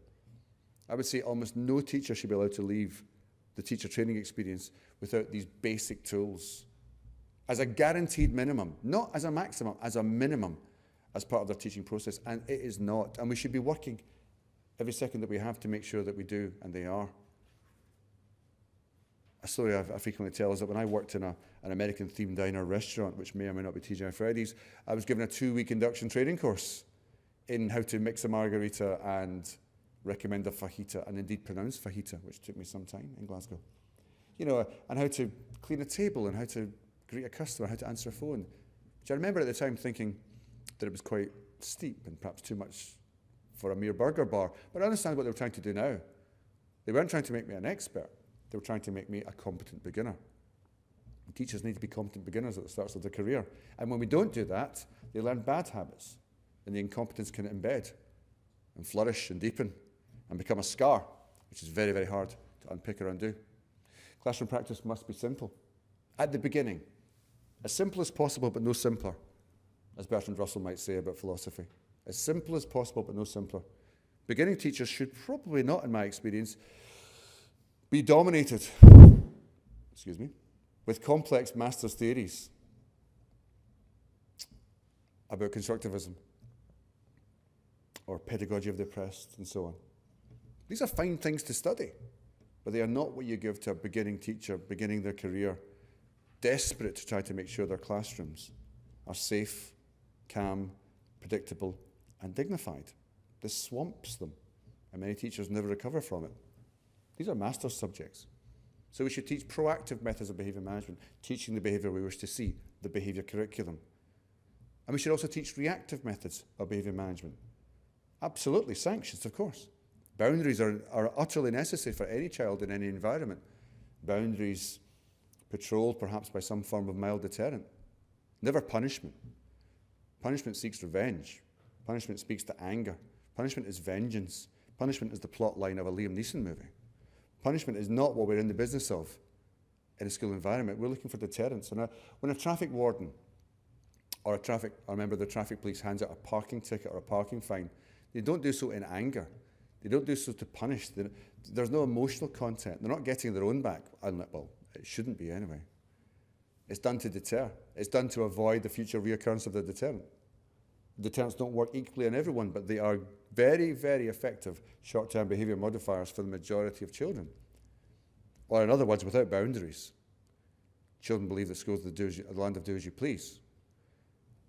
I would say almost no teacher should be allowed to leave the teacher training experience without these basic tools as a guaranteed minimum, not as a maximum, as a minimum as part of their teaching process. And it is not. And we should be working every second that we have to make sure that we do, and they are. A story I frequently tell is that when I worked in an American-themed diner restaurant, which may or may not be TGI Fridays, I was given a 2-week induction training course in how to mix a margarita and recommend a fajita, and indeed pronounce fajita, which took me some time in Glasgow. You know, and how to clean a table, and how to greet a customer, how to answer a phone, which I remember at the time thinking that it was quite steep and perhaps too much for a mere burger bar. But I understand what they were trying to do now. They weren't trying to make me an expert. They were trying to make me a competent beginner. And teachers need to be competent beginners at the start of their career. And when we don't do that, they learn bad habits. And the incompetence can embed and flourish and deepen and become a scar, which is very, very hard to unpick or undo. Classroom practice must be simple. At the beginning, as simple as possible, but no simpler, as Bertrand Russell might say about philosophy. As simple as possible, but no simpler. Beginning teachers should probably not, in my experience, be dominated, with complex master's theories about constructivism or pedagogy of the oppressed and so on. These are fine things to study, but they are not what you give to a beginning teacher beginning their career, desperate to try to make sure their classrooms are safe, calm, predictable, and dignified. This swamps them, and many teachers never recover from it. These are master's subjects. So we should teach proactive methods of behaviour management, teaching the behaviour we wish to see, the behaviour curriculum. And we should also teach reactive methods of behaviour management. Absolutely, sanctions, of course. Boundaries are utterly necessary for any child in any environment. Boundaries patrolled perhaps by some form of mild deterrent. Never punishment. Punishment seeks revenge. Punishment speaks to anger. Punishment is vengeance. Punishment is the plot line of a Liam Neeson movie. Punishment is not what we're in the business of in a school environment. We're looking for deterrence. And when a traffic warden or a member of the traffic police hands out a parking ticket or a parking fine, they don't do so in anger. They don't do so to punish. There's no emotional content. They're not getting their own back. Well, it shouldn't be anyway. It's done to deter. It's done to avoid the future reoccurrence of the deterrent. Deterrents don't work equally on everyone, but they are very, very effective short-term behaviour modifiers for the majority of children. Or in other words, without boundaries, children believe that schools are the land of do as you please.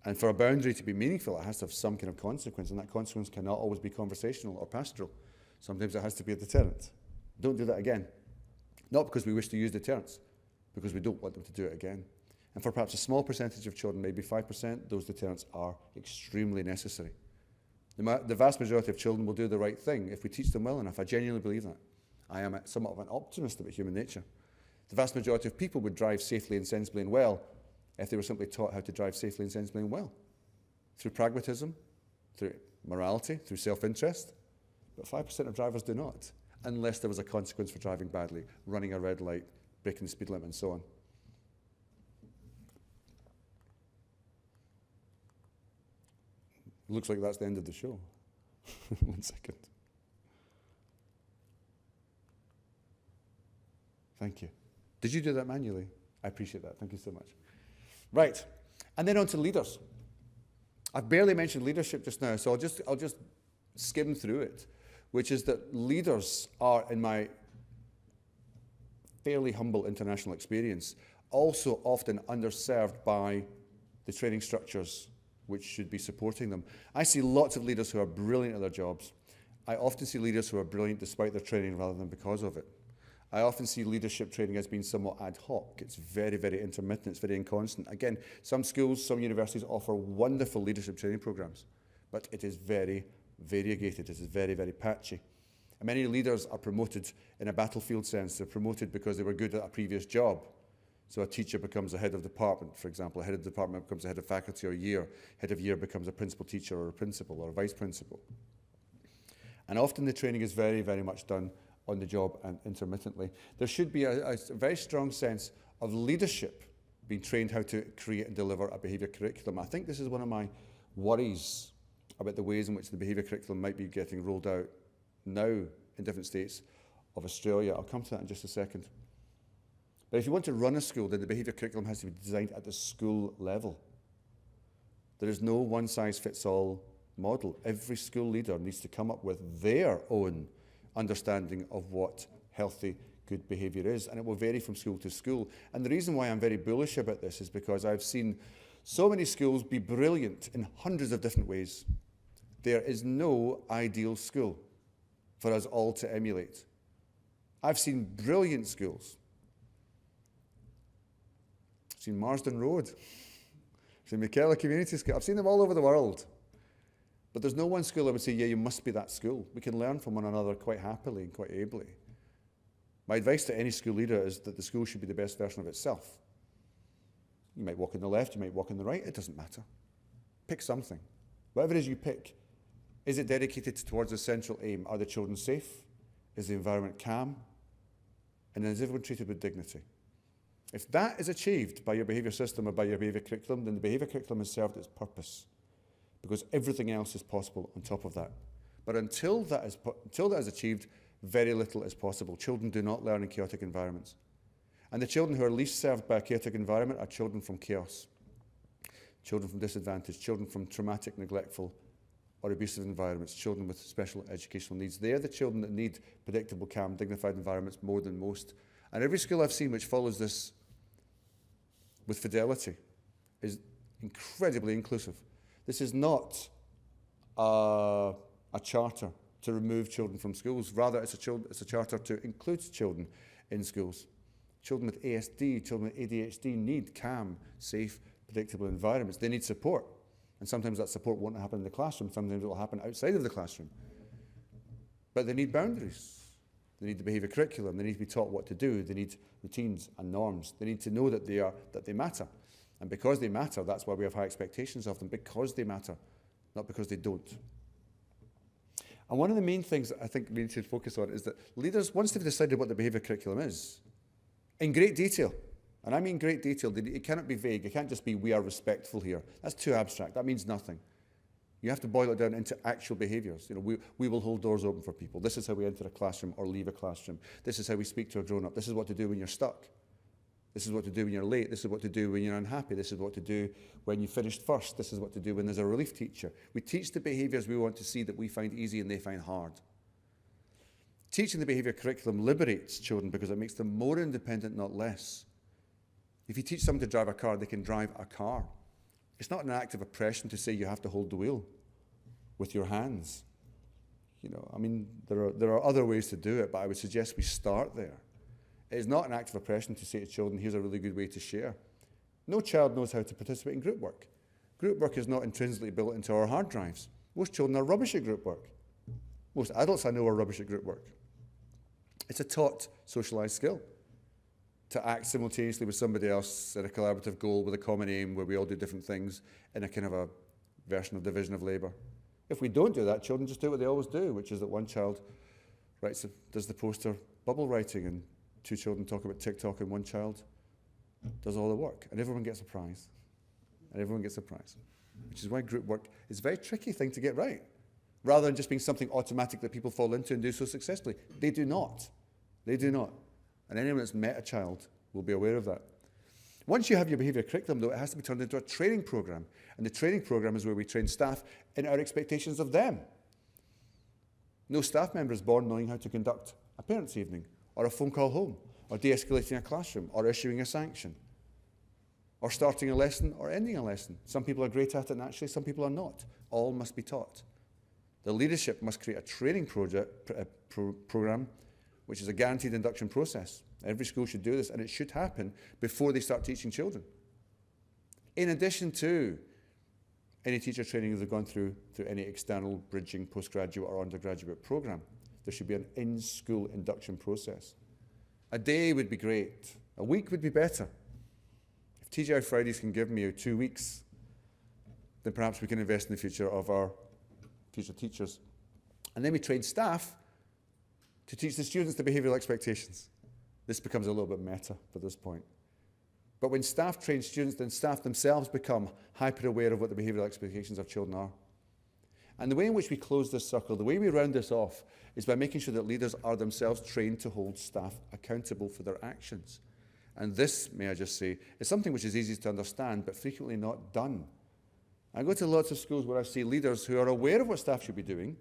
And for a boundary to be meaningful, it has to have some kind of consequence, and that consequence cannot always be conversational or pastoral. Sometimes it has to be a deterrent. Don't do that again. Not because we wish to use deterrents, because we don't want them to do it again. And for perhaps a small percentage of children, maybe 5%, those deterrents are extremely necessary. The vast majority of children will do the right thing if we teach them well enough. I genuinely believe that. I am somewhat of an optimist about human nature. The vast majority of people would drive safely and sensibly and well if they were simply taught how to drive safely and sensibly and well. Through pragmatism, through morality, through self-interest. But 5% of drivers do not, unless there was a consequence for driving badly, running a red light, breaking the speed limit, and so on. Looks like that's the end of the show. 1 second. Thank you. Did you do that manually? I appreciate that. Thank you so much. Right. And then on to leaders. I've barely mentioned leadership just now, so I'll just skim through it, which is that leaders are, in my fairly humble international experience, also often underserved by the training structures which should be supporting them. I see lots of leaders who are brilliant at their jobs. I often see leaders who are brilliant despite their training rather than because of it. I often see leadership training as being somewhat ad hoc. It's very, very intermittent. It's very inconstant. Again, some schools, some universities offer wonderful leadership training programs, but it is very variegated. It is very, very patchy. And many leaders are promoted in a battlefield sense. They're promoted because they were good at a previous job. So a teacher becomes a head of department, for example. A head of department becomes a head of faculty or year. Head of year becomes a principal teacher or a principal or a vice principal. And often the training is very, very much done on the job and intermittently. There should be a very strong sense of leadership being trained how to create and deliver a behaviour curriculum. I think this is one of my worries about the ways in which the behaviour curriculum might be getting rolled out now in different states of Australia. I'll come to that in just a second. But if you want to run a school, then the behaviour curriculum has to be designed at the school level. There is no one-size-fits-all model. Every school leader needs to come up with their own understanding of what healthy, good behaviour is, and it will vary from school to school. And the reason why I'm very bullish about this is because I've seen so many schools be brilliant in hundreds of different ways. There is no ideal school for us all to emulate. I've seen brilliant schools. I've seen Marsden Road. I've seen McKellar Community School. I've seen them all over the world. But there's no one school I would say, yeah, you must be that school. We can learn from one another quite happily and quite ably. My advice to any school leader is that the school should be the best version of itself. You might walk on the left, you might walk on the right, it doesn't matter. Pick something. Whatever it is you pick, is it dedicated towards a central aim? Are the children safe? Is the environment calm? And is everyone treated with dignity? If that is achieved by your behaviour system or by your behaviour curriculum, then the behaviour curriculum has served its purpose, because everything else is possible on top of that. But until that is achieved, very little is possible. Children do not learn in chaotic environments. And the children who are least served by a chaotic environment are children from chaos, children from disadvantage, children from traumatic, neglectful, or abusive environments, children with special educational needs. They're the children that need predictable, calm, dignified environments more than most. And every school I've seen which follows this with fidelity is incredibly inclusive. This is not a charter to remove children from schools. Rather, it's a charter to include children in schools. Children with ASD, children with ADHD need calm, safe, predictable environments. They need support. And sometimes that support won't happen in the classroom. Sometimes it will happen outside of the classroom. But they need boundaries. They need the behaviour curriculum. They need to be taught what to do. They need routines and norms. They need to know that they matter. And because they matter, that's why we have high expectations of them, because they matter, not because they don't. And one of the main things that I think we need to focus on is that leaders, once they've decided what the behaviour curriculum is, in great detail, and I mean great detail, it cannot be vague. It can't just be, we are respectful here. That's too abstract. That means nothing. You have to boil it down into actual behaviours. You know, we will hold doors open for people. This is how we enter a classroom or leave a classroom. This is how we speak to a grown-up. This is what to do when you're stuck. This is what to do when you're late. This is what to do when you're unhappy. This is what to do when you finished first. This is what to do when there's a relief teacher. We teach the behaviours we want to see that we find easy and they find hard. Teaching the behaviour curriculum liberates children because it makes them more independent, not less. If you teach someone to drive a car, they can drive a car. It's not an act of oppression to say you have to hold the wheel with your hands. You know, I mean, there are other ways to do it, but I would suggest we start there. It is not an act of oppression to say to children, here's a really good way to share. No child knows how to participate in group work. Group work is not intrinsically built into our hard drives. Most children are rubbish at group work. Most adults I know are rubbish at group work. It's a taught, socialised skill to act simultaneously with somebody else at a collaborative goal with a common aim where we all do different things in a kind of a version of division of labour. If we don't do that, children just do what they always do, which is that one child does the poster bubble writing, and two children talk about TikTok, and one child does all the work, and everyone gets a prize. And everyone gets a prize, which is why group work is a very tricky thing to get right, rather than just being something automatic that people fall into and do so successfully. They do not. They do not. And anyone that's met a child will be aware of that. Once you have your behaviour curriculum, though, it has to be turned into a training programme. And the training programme is where we train staff in our expectations of them. No staff member is born knowing how to conduct a parents' evening, or a phone call home, or de-escalating a classroom, or issuing a sanction, or starting a lesson or ending a lesson. Some people are great at it naturally, some people are not. All must be taught. The leadership must create a training programme, which is a guaranteed induction process. Every school should do this, and it should happen before they start teaching children. In addition to any teacher training that they've gone through any external bridging postgraduate or undergraduate programme, there should be an in-school induction process. A day would be great. A week would be better. If TGI Fridays can give me 2 weeks, then perhaps we can invest in the future of our future teachers. And then we train staff to teach the students the behavioural expectations. This becomes a little bit meta at this point. But when staff train students, then staff themselves become hyper-aware of what the behavioural expectations of children are. And the way in which we close this circle, the way we round this off, is by making sure that leaders are themselves trained to hold staff accountable for their actions. And this, may I just say, is something which is easy to understand, but frequently not done. I go to lots of schools where I see leaders who are aware of what staff should be doing,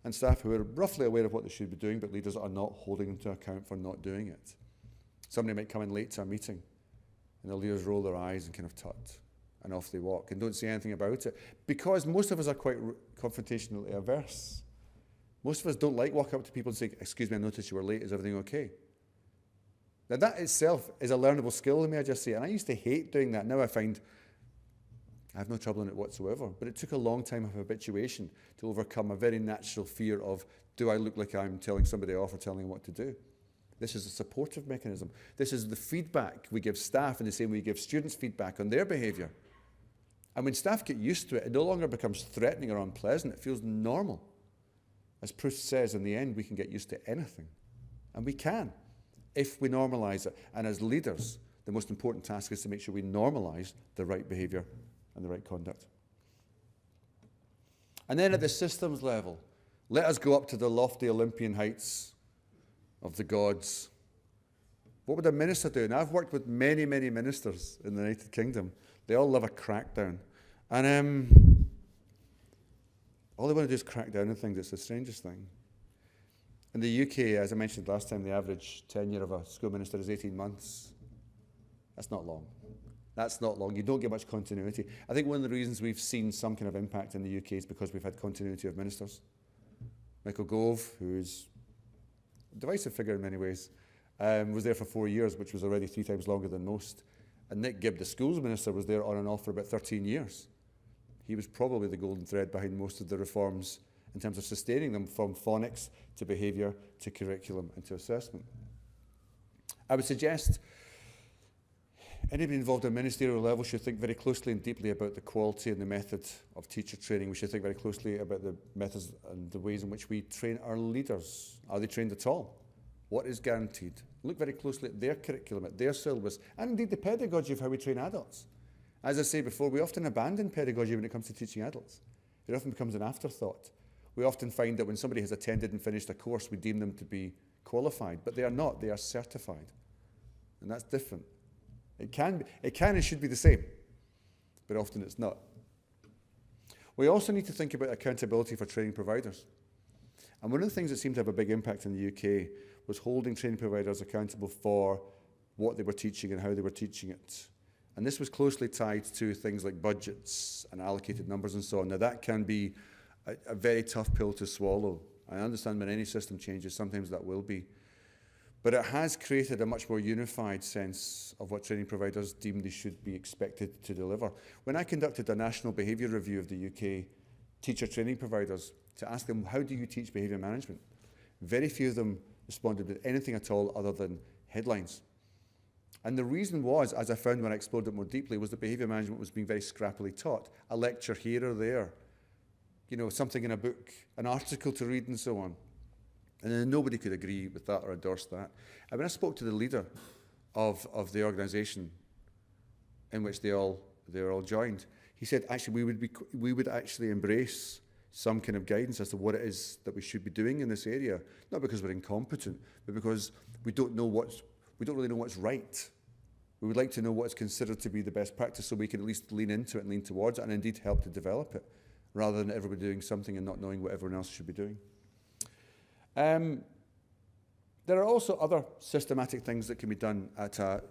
and staff who are roughly aware of what they should be doing, but leaders are not holding them to account for not doing it. Somebody might come in late to a meeting, and the leaders roll their eyes and kind of tut, and off they walk, and don't say anything about it, because most of us are quite confrontationally averse. Most of us don't like walking up to people and saying, excuse me, I noticed you were late, is everything okay? Now that itself is a learnable skill, may I just say, and I used to hate doing that. Now I find I have no trouble in it whatsoever, but it took a long time of habituation to overcome a very natural fear of, do I look like I'm telling somebody off or telling them what to do? This is a supportive mechanism. This is the feedback we give staff in the same way we give students feedback on their behaviour. And when staff get used to it, it no longer becomes threatening or unpleasant. It feels normal. As Proust says, in the end, we can get used to anything. And we can, if we normalise it. And as leaders, the most important task is to make sure we normalise the right behaviour and the right conduct. And then at the systems level, let us go up to the lofty Olympian heights of the gods. What would a minister do? And I've worked with many, many ministers in the United Kingdom. They all love a crackdown. And all they want to do is crack down on things. It's the strangest thing. In the UK, as I mentioned last time, the average tenure of a school minister is 18 months. That's not long. That's not long. You don't get much continuity. I think one of the reasons we've seen some kind of impact in the UK is because we've had continuity of ministers. Michael Gove, who's a divisive figure in many ways, was there for 4 years, which was already 3 times longer than most. And Nick Gibb, the schools minister, was there on and off for about 13 years. He was probably the golden thread behind most of the reforms in terms of sustaining them, from phonics to behaviour to curriculum and to assessment. I would suggest anybody involved at a ministerial level should think very closely and deeply about the quality and the method of teacher training. We should think very closely about the methods and the ways in which we train our leaders. Are they trained at all? What is guaranteed? Look very closely at their curriculum, at their syllabus, and indeed the pedagogy of how we train adults. As I say before, we often abandon pedagogy when it comes to teaching adults. It often becomes an afterthought. We often find that when somebody has attended and finished a course, we deem them to be qualified, but they are not. They are certified, and that's different. It can and should be the same, but often it's not. We also need to think about accountability for training providers. And one of the things that seemed to have a big impact in the UK was holding training providers accountable for what they were teaching and how they were teaching it. And this was closely tied to things like budgets and allocated numbers and so on. Now that can be a very tough pill to swallow. I understand when any system changes, sometimes that will be. But it has created a much more unified sense of what training providers deem they should be expected to deliver. When I conducted a national behaviour review of the UK teacher training providers to ask them, how do you teach behaviour management? Very few of them responded with anything at all other than headlines. And the reason was, as I found when I explored it more deeply, was that behaviour management was being very scrappily taught. A lecture here or there, you know, something in a book, an article to read and so on. And then nobody could agree with that or endorse that. And when I spoke to the leader of the organisation in which they all joined, he said, actually, we would actually embrace some kind of guidance as to what it is that we should be doing in this area, not because we're incompetent, but because we don't really know what's right. We would like to know what is considered to be the best practice so we can at least lean into it and lean towards it and indeed help to develop it, rather than everybody doing something and not knowing what everyone else should be doing. There are also other systematic things that can be done at a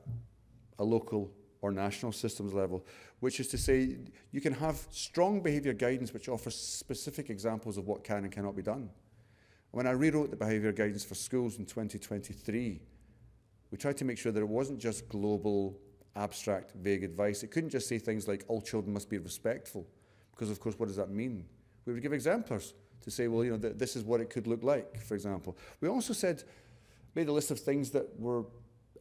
local or national systems level, which is to say you can have strong behaviour guidance which offers specific examples of what can and cannot be done. When I rewrote the behaviour guidance for schools in 2023, we tried to make sure that it wasn't just global, abstract, vague advice. It couldn't just say things like all children must be respectful, because of course what does that mean? We would give exemplars to say, well, you know, this is what it could look like, for example. We also made a list of things that were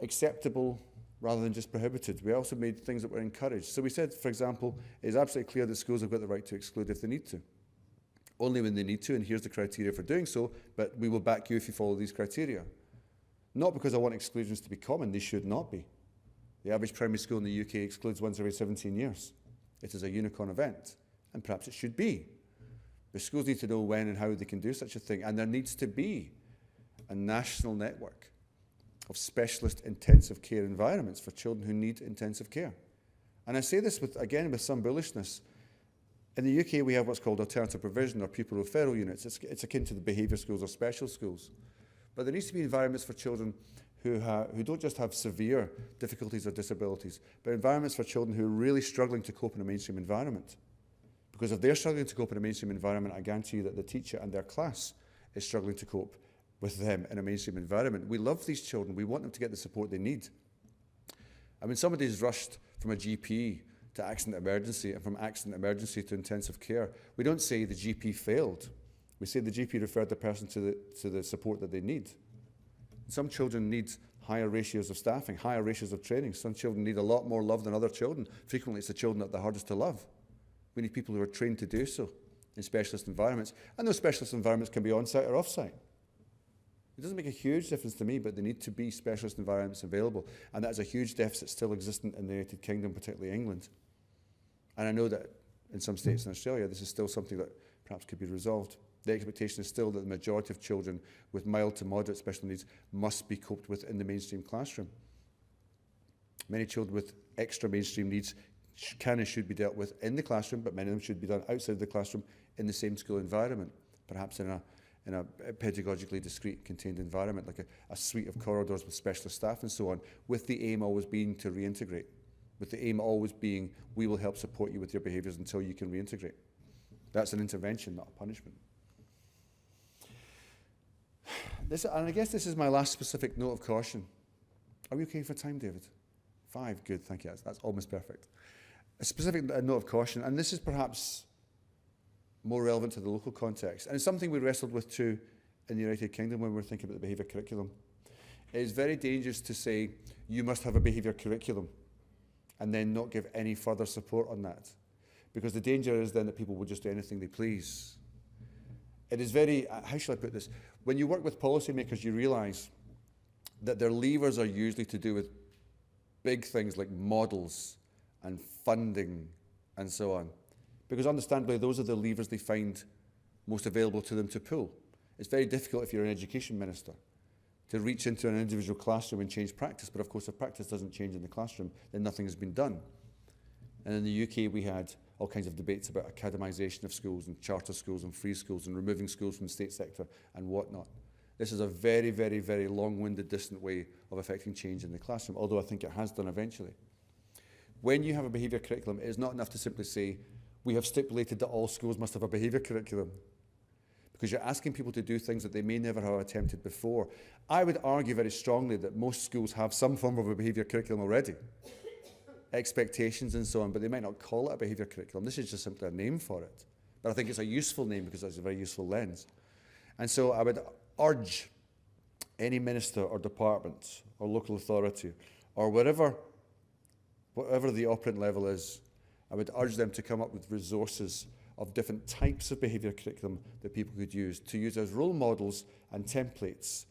acceptable rather than just prohibited. We also made things that were encouraged. So we said, for example, it is absolutely clear that schools have got the right to exclude if they need to. Only when they need to, and here's the criteria for doing so, but we will back you if you follow these criteria. Not because I want exclusions to be common, they should not be. The average primary school in the UK excludes once every 17 years. It is a unicorn event, and perhaps it should be. But schools need to know when and how they can do such a thing, and there needs to be a national network of specialist intensive care environments for children who need intensive care. And I say this with some bullishness. In the UK, we have what's called alternative provision or pupil referral units. It's akin to the behaviour schools or special schools. But there needs to be environments for children who don't just have severe difficulties or disabilities, but environments for children who are really struggling to cope in a mainstream environment. Because if they're struggling to cope in a mainstream environment, I guarantee you that the teacher and their class is struggling to cope with them in a mainstream environment. We love these children. We want them to get the support they need. And when somebody's rushed from a GP to accident emergency and from accident emergency to intensive care, we don't say the GP failed. We say the GP referred the person to the support that they need. Some children need higher ratios of staffing, higher ratios of training. Some children need a lot more love than other children. Frequently, it's the children that are the hardest to love. We need people who are trained to do so in specialist environments. And those specialist environments can be on-site or off-site. It doesn't make a huge difference to me, but there need to be specialist environments available. And that is a huge deficit still existent in the United Kingdom, particularly England. And I know that in some states in Australia, this is still something that perhaps could be resolved. The expectation is still that the majority of children with mild to moderate special needs must be coped with in the mainstream classroom. Many children with extra mainstream needs can and should be dealt with in the classroom, but many of them should be done outside of the classroom in the same school environment, perhaps in a pedagogically discrete, contained environment, like a suite of corridors with specialist staff and so on, with the aim always being to reintegrate, with the aim always being, we will help support you with your behaviours until you can reintegrate. That's an intervention, not a punishment. And I guess this is my last specific note of caution. Are we okay for time, David? 5, good, thank you, that's almost perfect. A specific note of caution, and this is perhaps more relevant to the local context, and it's something we wrestled with too in the United Kingdom when we were thinking about the behaviour curriculum. It is very dangerous to say, you must have a behaviour curriculum, and then not give any further support on that. Because the danger is then that people will just do anything they please. It is very, how shall I put this? When you work with policymakers, you realise that their levers are usually to do with big things like models and funding and so on. Because understandably, those are the levers they find most available to them to pull. It's very difficult if you're an education minister to reach into an individual classroom and change practice. But of course, if practice doesn't change in the classroom, then nothing has been done. And in the UK, we had all kinds of debates about academisation of schools and charter schools and free schools and removing schools from the state sector and whatnot. This is a very, very, very long-winded, distant way of affecting change in the classroom, although I think it has done eventually. When you have a behaviour curriculum, it is not enough to simply say, we have stipulated that all schools must have a behaviour curriculum. because you're asking people to do things that they may never have attempted before. I would argue very strongly that most schools have some form of a behaviour curriculum already, expectations and so on, but they might not call it a behaviour curriculum. This is just simply a name for it. But I think it's a useful name because it's a very useful lens. And so I would urge any minister or department or local authority or whatever the operant level is, I would urge them to come up with resources of different types of behaviour curriculum that people could use, to use as role models and templates,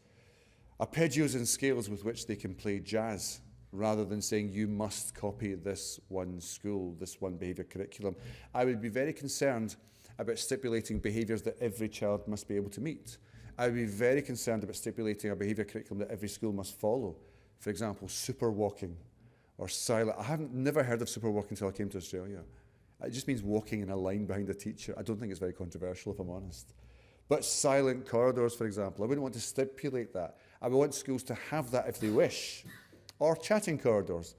arpeggios and scales with which they can play jazz, rather than saying you must copy this one school, this one behaviour curriculum. I would be very concerned about stipulating behaviours that every child must be able to meet. I would be very concerned about stipulating a behaviour curriculum that every school must follow. For example, super walking or silent. I never heard of super walking until I came to Australia. It just means walking in a line behind a teacher. I don't think it's very controversial, if I'm honest. But silent corridors, for example, I wouldn't want to stipulate that. I would want schools to have that if they wish. Or chatting corridors.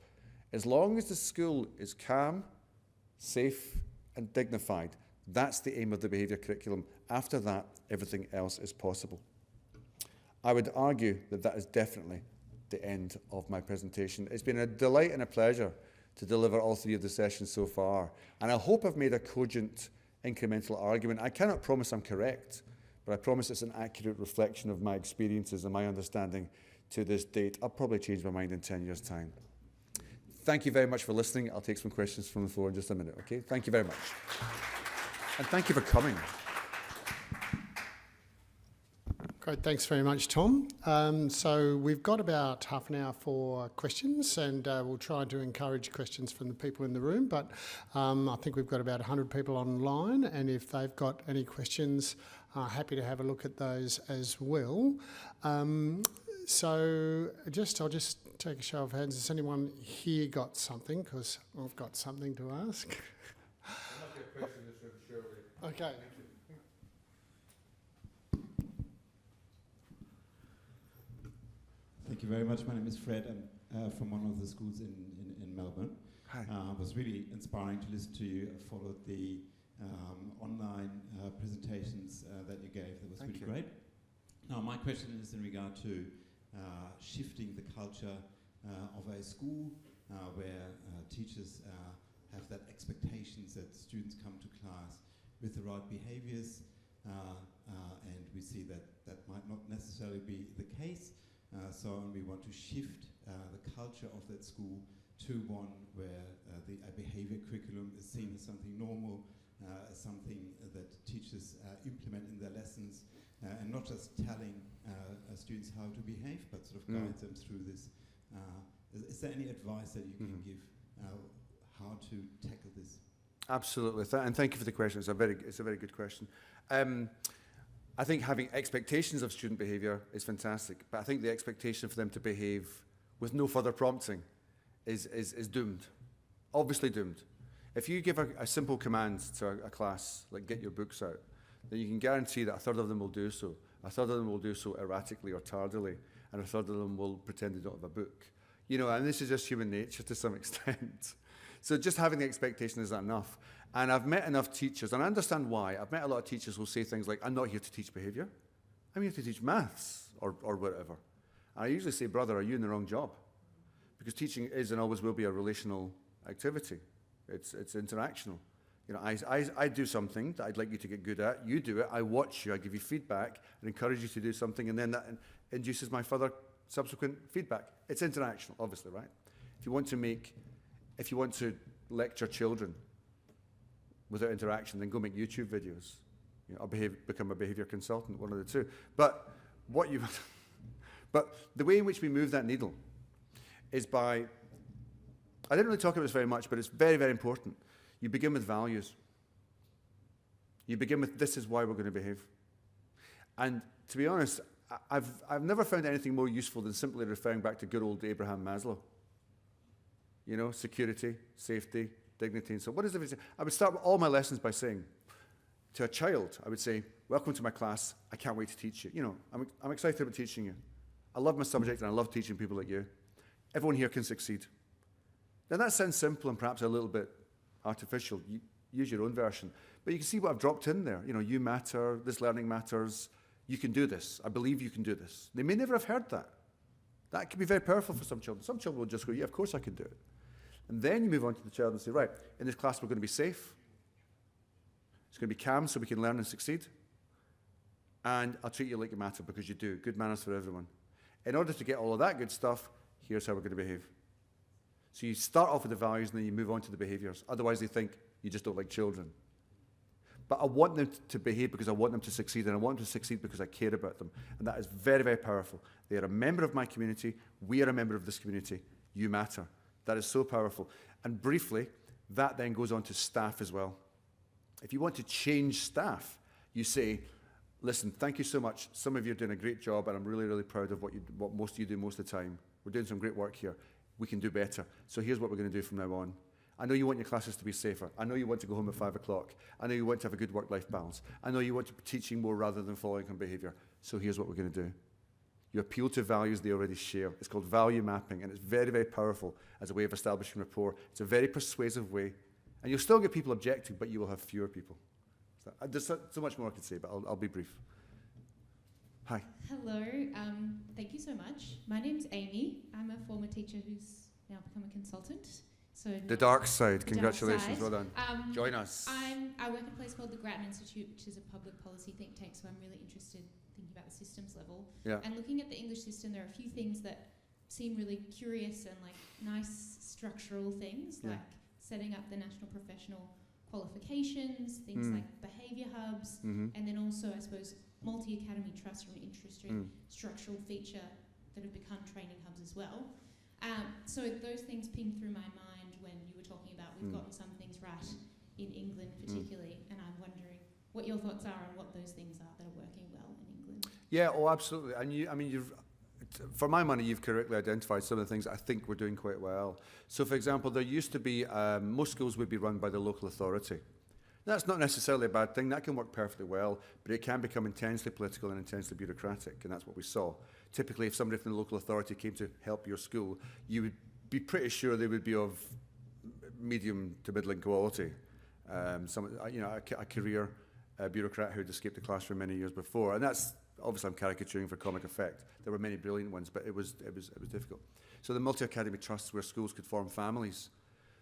As long as the school is calm, safe, and dignified, that's the aim of the behaviour curriculum. After that, everything else is possible. I would argue that that is definitely the end of my presentation. It's been a delight and a pleasure to deliver all three of the sessions so far. And I hope I've made a cogent, incremental argument. I cannot promise I'm correct, but I promise it's an accurate reflection of my experiences and my understanding to this date. I'll probably change my mind in 10 years' time. Thank you very much for listening. I'll take some questions from the floor in just a minute, okay? Thank you very much. And thank you for coming. Great, thanks very much, Tom. So we've got about half an hour for questions, and we'll try to encourage questions from the people in the room, but I think we've got about 100 people online, and if they've got any questions, happy to have a look at those as well. So I'll just take a show of hands. Has anyone here got something? Because I've got something to ask. Okay. Thank you very much. My name is Fred. I'm from one of the schools in Melbourne. Hi. It was really inspiring to listen to you. I followed the online presentations that you gave. That was Thank really you. great. Now, my question is in regard to shifting the culture of a school where teachers have that expectations that students come to class with the right behaviours, and we see that that might not necessarily be the case. So we want to shift the culture of that school to one where a behaviour curriculum is seen as something normal, as something that teachers implement in their lessons, and not just telling students how to behave, but sort of guide them through this. Is there any advice that you can give how to tackle this? Absolutely, and thank you for the question. It's a very good question. I think having expectations of student behaviour is fantastic, but I think the expectation for them to behave with no further prompting is doomed, obviously doomed. If you give a simple command to a class, like get your books out, then you can guarantee that a third of them will do so. A third of them will do so erratically or tardily, and a third of them will pretend they don't have a book. You know, and this is just human nature to some extent. So just having the expectation is not enough. And I've met enough teachers, and I understand why. I've met a lot of teachers who will say things like, I'm not here to teach behaviour. I'm here to teach maths or whatever. And I usually say, brother, are you in the wrong job? Because teaching is and always will be a relational activity. It's interactional. You know, I do something that I'd like you to get good at. You do it. I watch you. I give you feedback and encourage you to do something, and then that induces my further subsequent feedback. It's interactional, obviously, right? If you want to lecture children without interaction, then go make YouTube videos. You know, or become a behaviour consultant, one of the two. But the way in which we move that needle is by, I didn't really talk about this very much, but it's very, very important. You begin with values. You begin with, this is why we're going to behave. And to be honest, I've never found anything more useful than simply referring back to good old Abraham Maslow. You know, security, safety, dignity, and so what is everything? I would start all my lessons by saying to a child, I would say, welcome to my class. I can't wait to teach you. You know, I'm excited about teaching you. I love my subject and I love teaching people like you. Everyone here can succeed. Now that sounds simple and perhaps a little bit artificial. Use your own version. But you can see what I've dropped in there. You know, you matter, this learning matters, you can do this, I believe you can do this. They may never have heard that. That can be very powerful for some children. Some children will just go, yeah, of course I can do it. And then you move on to the child and say, right, in this class we're going to be safe. It's going to be calm so we can learn and succeed. And I'll treat you like you matter because you do. Good manners for everyone. In order to get all of that good stuff, here's how we're going to behave. So you start off with the values and then you move on to the behaviours. Otherwise they think you just don't like children. But I want them to behave because I want them to succeed, and I want them to succeed because I care about them. And that is very, very powerful. They are a member of my community. We are a member of this community. You matter. That is so powerful. And briefly, that then goes on to staff as well. If you want to change staff, you say, listen, thank you so much. Some of you are doing a great job, and I'm really, really proud of what most of you do most of the time. We're doing some great work here. We can do better. So here's what we're going to do from now on. I know you want your classes to be safer. I know you want to go home at 5 o'clock. I know you want to have a good work-life balance. I know you want to be teaching more rather than following on behaviour. So here's what we're going to do. You appeal to values they already share. It's called value mapping, and it's very, very powerful as a way of establishing rapport. It's a very persuasive way. And you'll still get people objecting, but you will have fewer people. So, there's so much more I could say, but I'll be brief. Hi. Hello. Thank you so much. My name's Amy. I'm a former teacher who's now become a consultant. So The dark side. The Congratulations. dark Well side. done. Join us. I work at a place called the Grattan Institute, which is a public policy think tank, so I'm really interested in thinking about the systems level. Yeah. And looking at the English system, there are a few things that seem really curious and like nice structural things, Yeah. like setting up the national professional qualifications, things like behaviour hubs, and then also, I suppose, multi-academy trusts from an interesting structural feature that have become training hubs as well. So those things pinged through my mind when you were talking about we've gotten some things right in England particularly, and I'm wondering what your thoughts are on what those things are that are working well in England. Yeah, oh, absolutely. And you've, for my money, you've correctly identified some of the things I think we're doing quite well. So, for example, there used to be, most schools would be run by the local authority. That's not necessarily a bad thing. That can work perfectly well, but it can become intensely political and intensely bureaucratic, and that's what we saw. Typically, if somebody from the local authority came to help your school, you would be pretty sure they would be of medium to middling quality. A career bureaucrat who had escaped the classroom many years before, and that's obviously I'm caricaturing for comic effect. There were many brilliant ones, but it was difficult. So the multi-academy trusts where schools could form families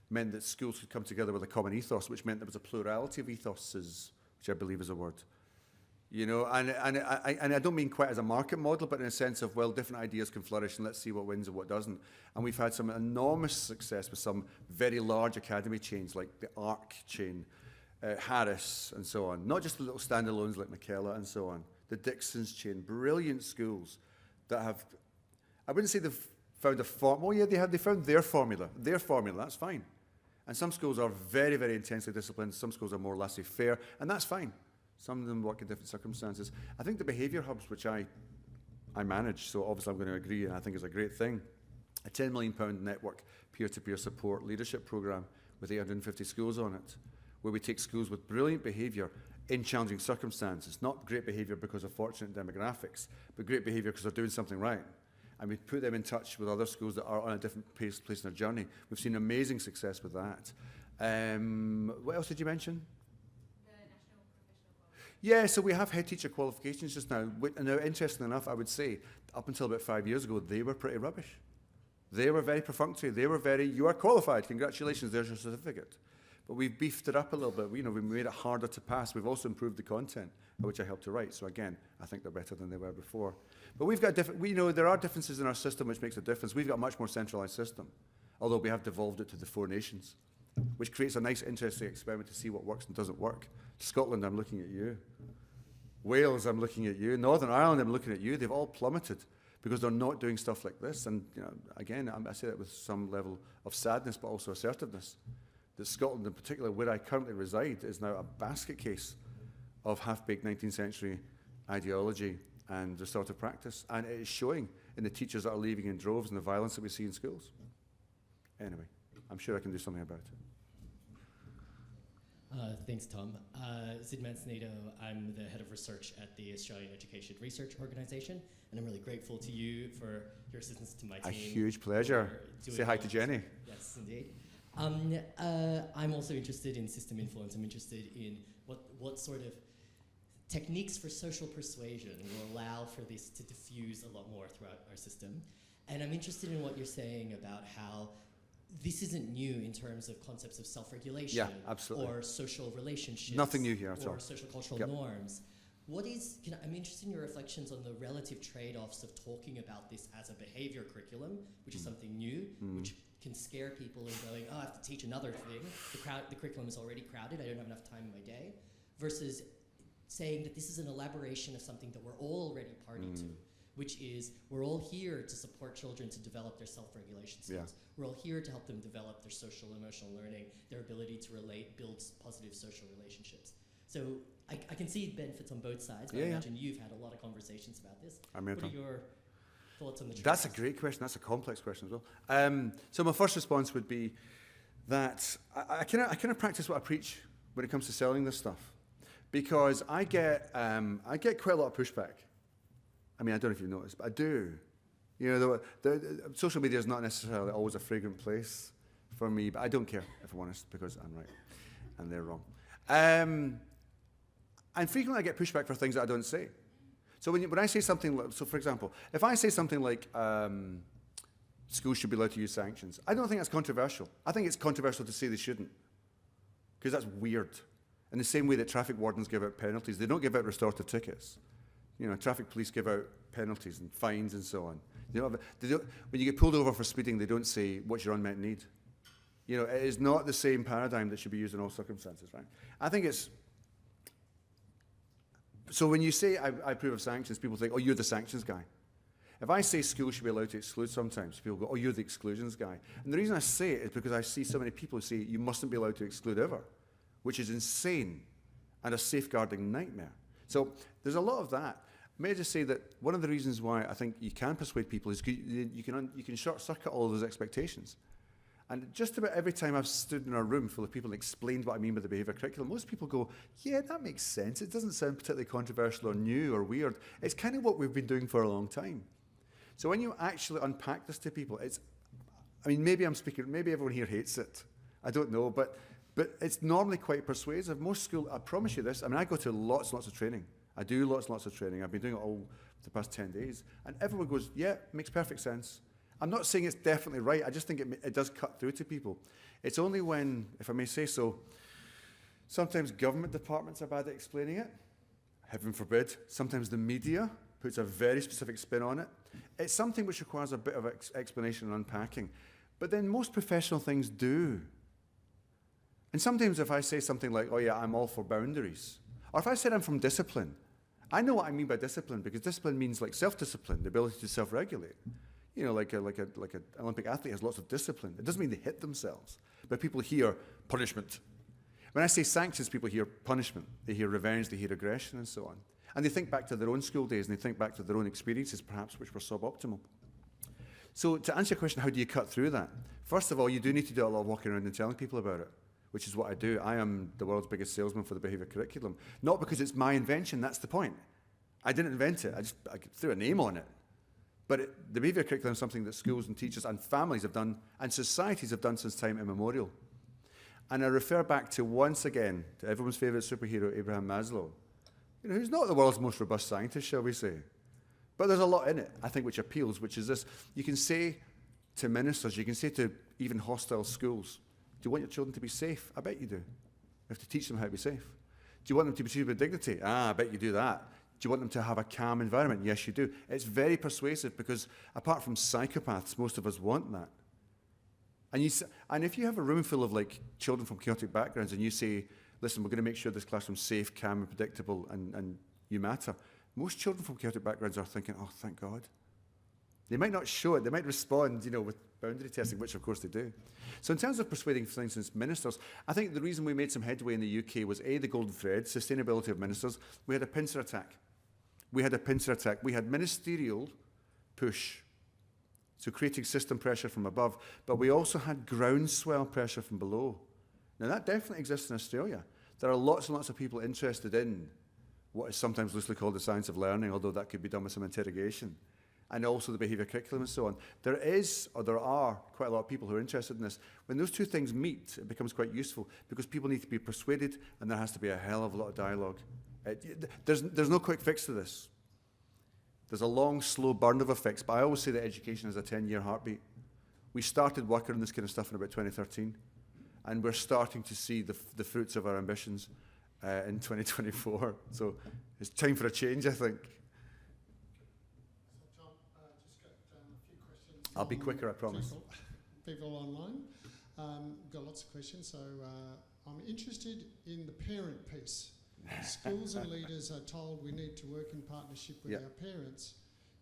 meant that schools could come together with a common ethos, which meant there was a plurality of ethoses, which I believe is a word. You know, and I don't mean quite as a market model, but in a sense of, well, different ideas can flourish and let's see what wins and what doesn't. And we've had some enormous success with some very large academy chains like the ARC chain, Harris and so on. Not just the little standalones like McKellar and so on. The Dixon's chain, brilliant schools that have, I wouldn't say they've found a formula. Well, yeah, they found their formula, that's fine. And some schools are very, very intensely disciplined. Some schools are more laissez-faire, and that's fine. Some of them work in different circumstances. I think the behaviour hubs, which I manage, so obviously I'm going to agree, and I think is a great thing, a £10 million network peer-to-peer support leadership programme with 850 schools on it, where we take schools with brilliant behaviour in challenging circumstances, not great behaviour because of fortunate demographics, but great behaviour because they're doing something right. And we put them in touch with other schools that are on a different place in their journey. We've seen amazing success with that. What else did you mention? The national professional. Yeah, so we have head teacher qualifications just now. Now, interestingly enough, I would say, up until about 5 years ago, they were pretty rubbish. They were very perfunctory. They were very, you are qualified, congratulations, there's your certificate. But we've beefed it up a little bit. We made it harder to pass. We've also improved the content, which I helped to write. So again, I think they're better than they were before. But we've got different, there are differences in our system which makes a difference. We've got a much more centralised system, although we have devolved it to the 4 nations, which creates a nice, interesting experiment to see what works and doesn't work. Scotland, I'm looking at you. Wales, I'm looking at you. Northern Ireland, I'm looking at you. They've all plummeted because they're not doing stuff like this. And again, I say that with some level of sadness, but also assertiveness. That Scotland, in particular, where I currently reside, is now a basket case of half-baked 19th century ideology and restorative practice. And it is showing in the teachers that are leaving in droves and the violence that we see in schools. Anyway, I'm sure I can do something about it. Thanks, Tom. Sid Manzanito, I'm the head of research at the Australian Education Research Organisation, and I'm really grateful to you for your assistance to my team. A huge pleasure. Say hi to Jenny. Yes, indeed. I'm also interested in system influence. I'm interested in what sort of techniques for social persuasion will allow for this to diffuse a lot more throughout our system. And I'm interested in what you're saying about how this isn't new in terms of concepts of self-regulation. Yeah, absolutely. Or social relationships. Nothing new here at all. Or social cultural Yep. norms. I'm interested in your reflections on the relative trade-offs of talking about this as a behaviour curriculum, which is something new, which can scare people and going, oh, I have to teach another thing. The curriculum is already crowded. I don't have enough time in my day. Versus saying that this is an elaboration of something that we're all already party to, which is we're all here to support children to develop their self-regulation skills. Yeah. We're all here to help them develop their social and emotional learning, their ability to relate, build positive social relationships. So I can see benefits on both sides, but I imagine you've had a lot of conversations about this. What are your thoughts on the That's a great question. That's a complex question as well. So my first response would be that I kind of practice what I preach when it comes to selling this stuff, because I get quite a lot of pushback. I mean, I don't know if you've noticed, but I do. You know, the social media is not necessarily always a fragrant place for me, but I don't care, if I'm honest, because I'm right and they're wrong. And frequently I get pushback for things that I don't say. So when I say something like, so for example, if I say something like schools should be allowed to use sanctions, I don't think that's controversial. I think it's controversial to say they shouldn't, because that's weird. In the same way that traffic wardens give out penalties, they don't give out restorative tickets. You know, traffic police give out penalties and fines and so on. When you get pulled over for speeding, they don't say, what's your unmet need? You know, it is not the same paradigm that should be used in all circumstances, right? I think it's... So when you say, I approve of sanctions, people think, oh, you're the sanctions guy. If I say schools should be allowed to exclude sometimes, people go, oh, you're the exclusions guy. And the reason I say it is because I see so many people who say you mustn't be allowed to exclude ever, which is insane and a safeguarding nightmare. So there's a lot of that. May I just say that one of the reasons why I think you can persuade people is you can short-circuit all of those expectations. And just about every time I've stood in a room full of people and explained what I mean by the behaviour curriculum, most people go, yeah, that makes sense. It doesn't sound particularly controversial or new or weird. It's kind of what we've been doing for a long time. So when you actually unpack this to people, maybe everyone here hates it. I don't know, but it's normally quite persuasive. Most schools, I promise you this, I go to lots and lots of training. I do lots and lots of training. I've been doing it all the past 10 days. And everyone goes, yeah, makes perfect sense. I'm not saying it's definitely right. I just think it does cut through to people. It's only when, if I may say so, sometimes government departments are bad at explaining it. Heaven forbid. Sometimes the media puts a very specific spin on it. It's something which requires a bit of explanation and unpacking. But then most professional things do. And sometimes if I say something like, oh yeah, I'm all for boundaries, or if I said I'm from discipline, I know what I mean by discipline, because discipline means like self-discipline, the ability to self-regulate. You know, like an Olympic athlete has lots of discipline. It doesn't mean they hit themselves, but people hear punishment. When I say sanctions, people hear punishment. They hear revenge, they hear aggression, and so on. And they think back to their own school days, and they think back to their own experiences, perhaps, which were suboptimal. So to answer your question, how do you cut through that? First of all, you do need to do a lot of walking around and telling people about it, which is what I do. I am the world's biggest salesman for the behaviour curriculum. Not because it's my invention, that's the point. I didn't invent it, I threw a name on it. But the behaviour curriculum is something that schools and teachers and families have done, and societies have done since time immemorial. And I refer back to, once again, to everyone's favourite superhero, Abraham Maslow, who's not the world's most robust scientist, shall we say. But there's a lot in it, I think, which appeals, which is this. You can say to ministers, you can say to even hostile schools, do you want your children to be safe? I bet you do. You have to teach them how to be safe. Do you want them to be treated with dignity? I bet you do that. Do you want them to have a calm environment? Yes, you do. It's very persuasive because apart from psychopaths, most of us want that. And if you have a room full of children from chaotic backgrounds and you say, listen, we're going to make sure this classroom's safe, calm and predictable and you matter, most children from chaotic backgrounds are thinking, oh, thank God. They might not show it. They might respond, with boundary testing, which of course they do. So in terms of persuading, for instance, ministers, I think the reason we made some headway in the UK was A, the golden thread, sustainability of ministers. We had a pincer attack. We had ministerial push, so creating system pressure from above, but we also had groundswell pressure from below. Now that definitely exists in Australia. There are lots and lots of people interested in what is sometimes loosely called the science of learning, although that could be done with some interrogation. and also the behaviour curriculum and so on. There are quite a lot of people who are interested in this. When those two things meet, it becomes quite useful because people need to be persuaded and there has to be a hell of a lot of dialogue. There's no quick fix to this. There's a long, slow burn of a fix, but I always say that education is a 10-year heartbeat. We started working on this kind of stuff in about 2013, and we're starting to see the fruits of our ambitions in 2024. So it's time for a change, I think. So Tom, just got a few questions. I'll be quicker, I promise. People online. Got lots of questions, so I'm interested in the parent piece. Schools and leaders are told we need to work in partnership with our parents,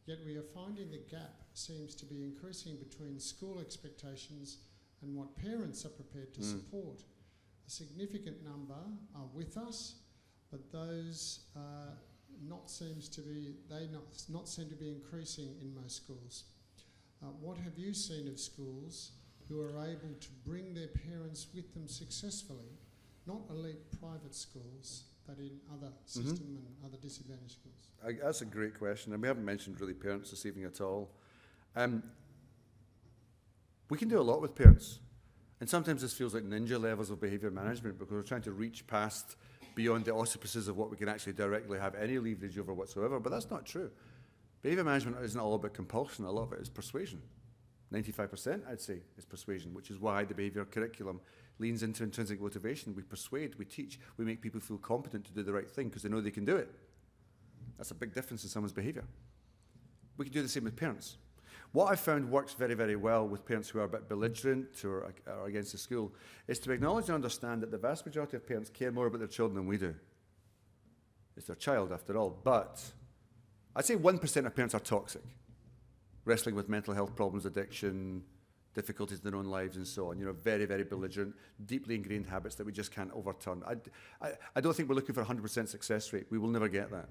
yet we are finding the gap seems to be increasing between school expectations and what parents are prepared to support. A significant number are with us, but those not seem to be increasing in most schools. What have you seen of schools who are able to bring their parents with them successfully, not elite private schools, but in other system and other disadvantaged schools? That's a great question, and we haven't mentioned really parents this evening at all. We can do a lot with parents, and sometimes this feels like ninja levels of behaviour management because we're trying to reach past beyond the auspices of what we can actually directly have any leverage over whatsoever, but that's not true. Behaviour management isn't all about compulsion, a lot of it is persuasion. 95%, I'd say, is persuasion, which is why the behaviour curriculum leans into intrinsic motivation. We persuade, we teach, we make people feel competent to do the right thing because they know they can do it. That's a big difference in someone's behaviour. We can do the same with parents. What I've found works very, very well with parents who are a bit belligerent or against the school is to acknowledge and understand that the vast majority of parents care more about their children than we do. It's their child, after all. But I'd say 1% of parents are toxic, wrestling with mental health problems, addiction, difficulties in their own lives and so on. You know, very, very belligerent, deeply ingrained habits that we just can't overturn. I don't think we're looking for a 100% success rate. We will never get that.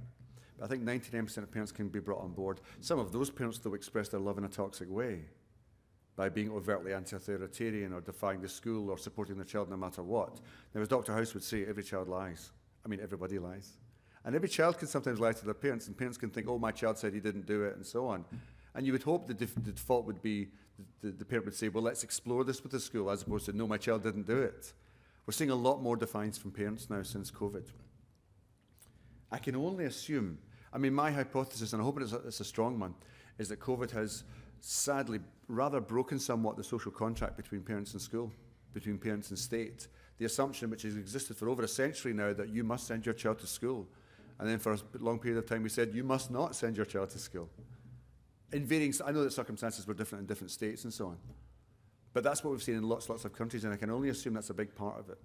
But I think 99% of parents can be brought on board. Some of those parents, though, express their love in a toxic way by being overtly anti-authoritarian or defying the school or supporting their child no matter what. Now, as Dr. House would say, every child lies. I mean, everybody lies. And every child can sometimes lie to their parents, and parents can think, oh, my child said he didn't do it, and so on. And you would hope the default would be the parent would say, well, let's explore this with the school, as opposed to, no, my child didn't do it. We're seeing a lot more defiance from parents now since COVID. I can only assume, I mean, my hypothesis, and I hope it's a strong one, is that COVID has sadly rather broken somewhat the social contract between parents and school, between parents and state. The assumption which has existed for over a century now that you must send your child to school. And then for a long period of time we said, you must not send your child to school. In varying, I know that circumstances were different in different states and so on. But that's what we've seen in lots of countries, and I can only assume that's a big part of it.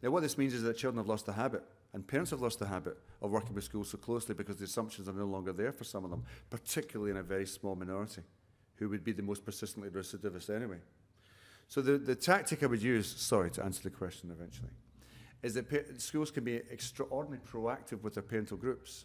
Now, what this means is that children have lost the habit, and parents have lost the habit of working with schools so closely because the assumptions are no longer there for some of them, particularly in a very small minority, who would be the most persistently recidivist anyway. So the tactic I would use, sorry, to answer the question eventually, is that schools can be extraordinarily proactive with their parental groups.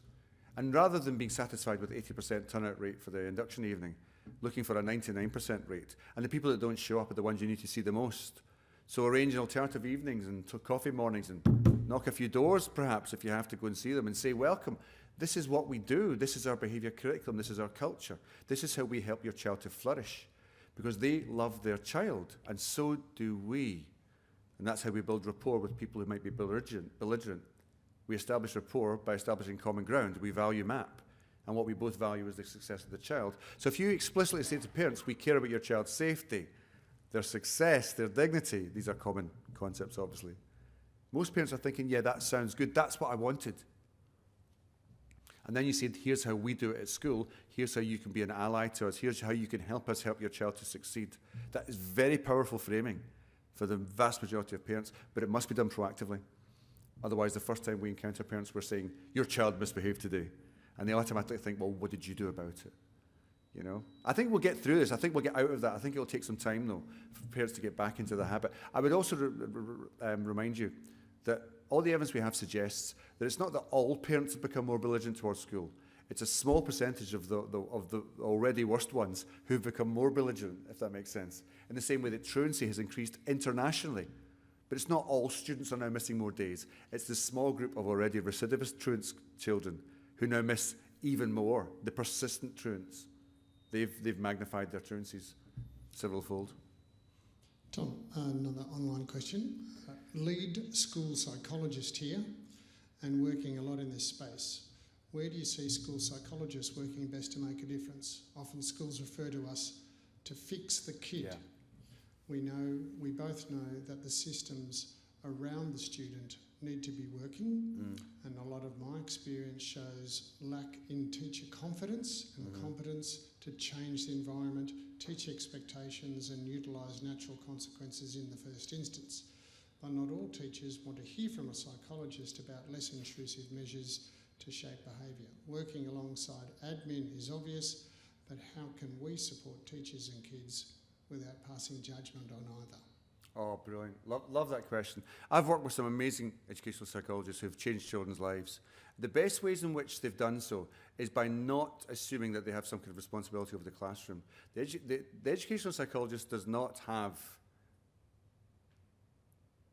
And rather than being satisfied with 80% turnout rate for the induction evening, looking for a 99% rate. And the people that don't show up are the ones you need to see the most. So arrange alternative evenings and coffee mornings and knock a few doors, perhaps, if you have to go and see them, and say, welcome, this is what we do. This is our behaviour curriculum. This is our culture. This is how we help your child to flourish. Because they love their child, and so do we. And that's how we build rapport with people who might be belligerent. We establish rapport by establishing common ground. We value MAP. And what we both value is the success of the child. So if you explicitly say to parents, we care about your child's safety, their success, their dignity, these are common concepts, obviously. Most parents are thinking, yeah, that sounds good. That's what I wanted. And then you said, here's how we do it at school. Here's how you can be an ally to us. Here's how you can help us help your child to succeed. That is very powerful framing for the vast majority of parents, but it must be done proactively. Otherwise, the first time we encounter parents, we're saying, your child misbehaved today. And they automatically think, well, what did you do about it? You know? I think we'll get through this. I think we'll get out of that. I think it'll take some time, though, for parents to get back into the habit. I would also remind you that all the evidence we have suggests that it's not that all parents have become more belligerent towards school. It's a small percentage of the already worst ones who've become more belligerent, if that makes sense. In the same way that truancy has increased internationally. But it's not all students are now missing more days. It's the small group of already recidivist truant children who now miss even more, the persistent truants. they've magnified their truancies several-fold. Tom, another online question. Lead school psychologist here and working a lot in this space. Where do you see school psychologists working best to make a difference? Often schools refer to us to fix the kid. Yeah. We both know that the systems around the student need to be working, and a lot of my experience shows lack in teacher confidence and competence to change the environment, teach expectations and utilise natural consequences in the first instance. But not all teachers want to hear from a psychologist about less intrusive measures to shape behaviour. Working alongside admin is obvious, but how can we support teachers and kids without passing judgment on either? Oh, brilliant. Love that question. I've worked with some amazing educational psychologists who've changed children's lives. The best ways in which they've done so is by not assuming that they have some kind of responsibility over the classroom. The educational psychologist does not have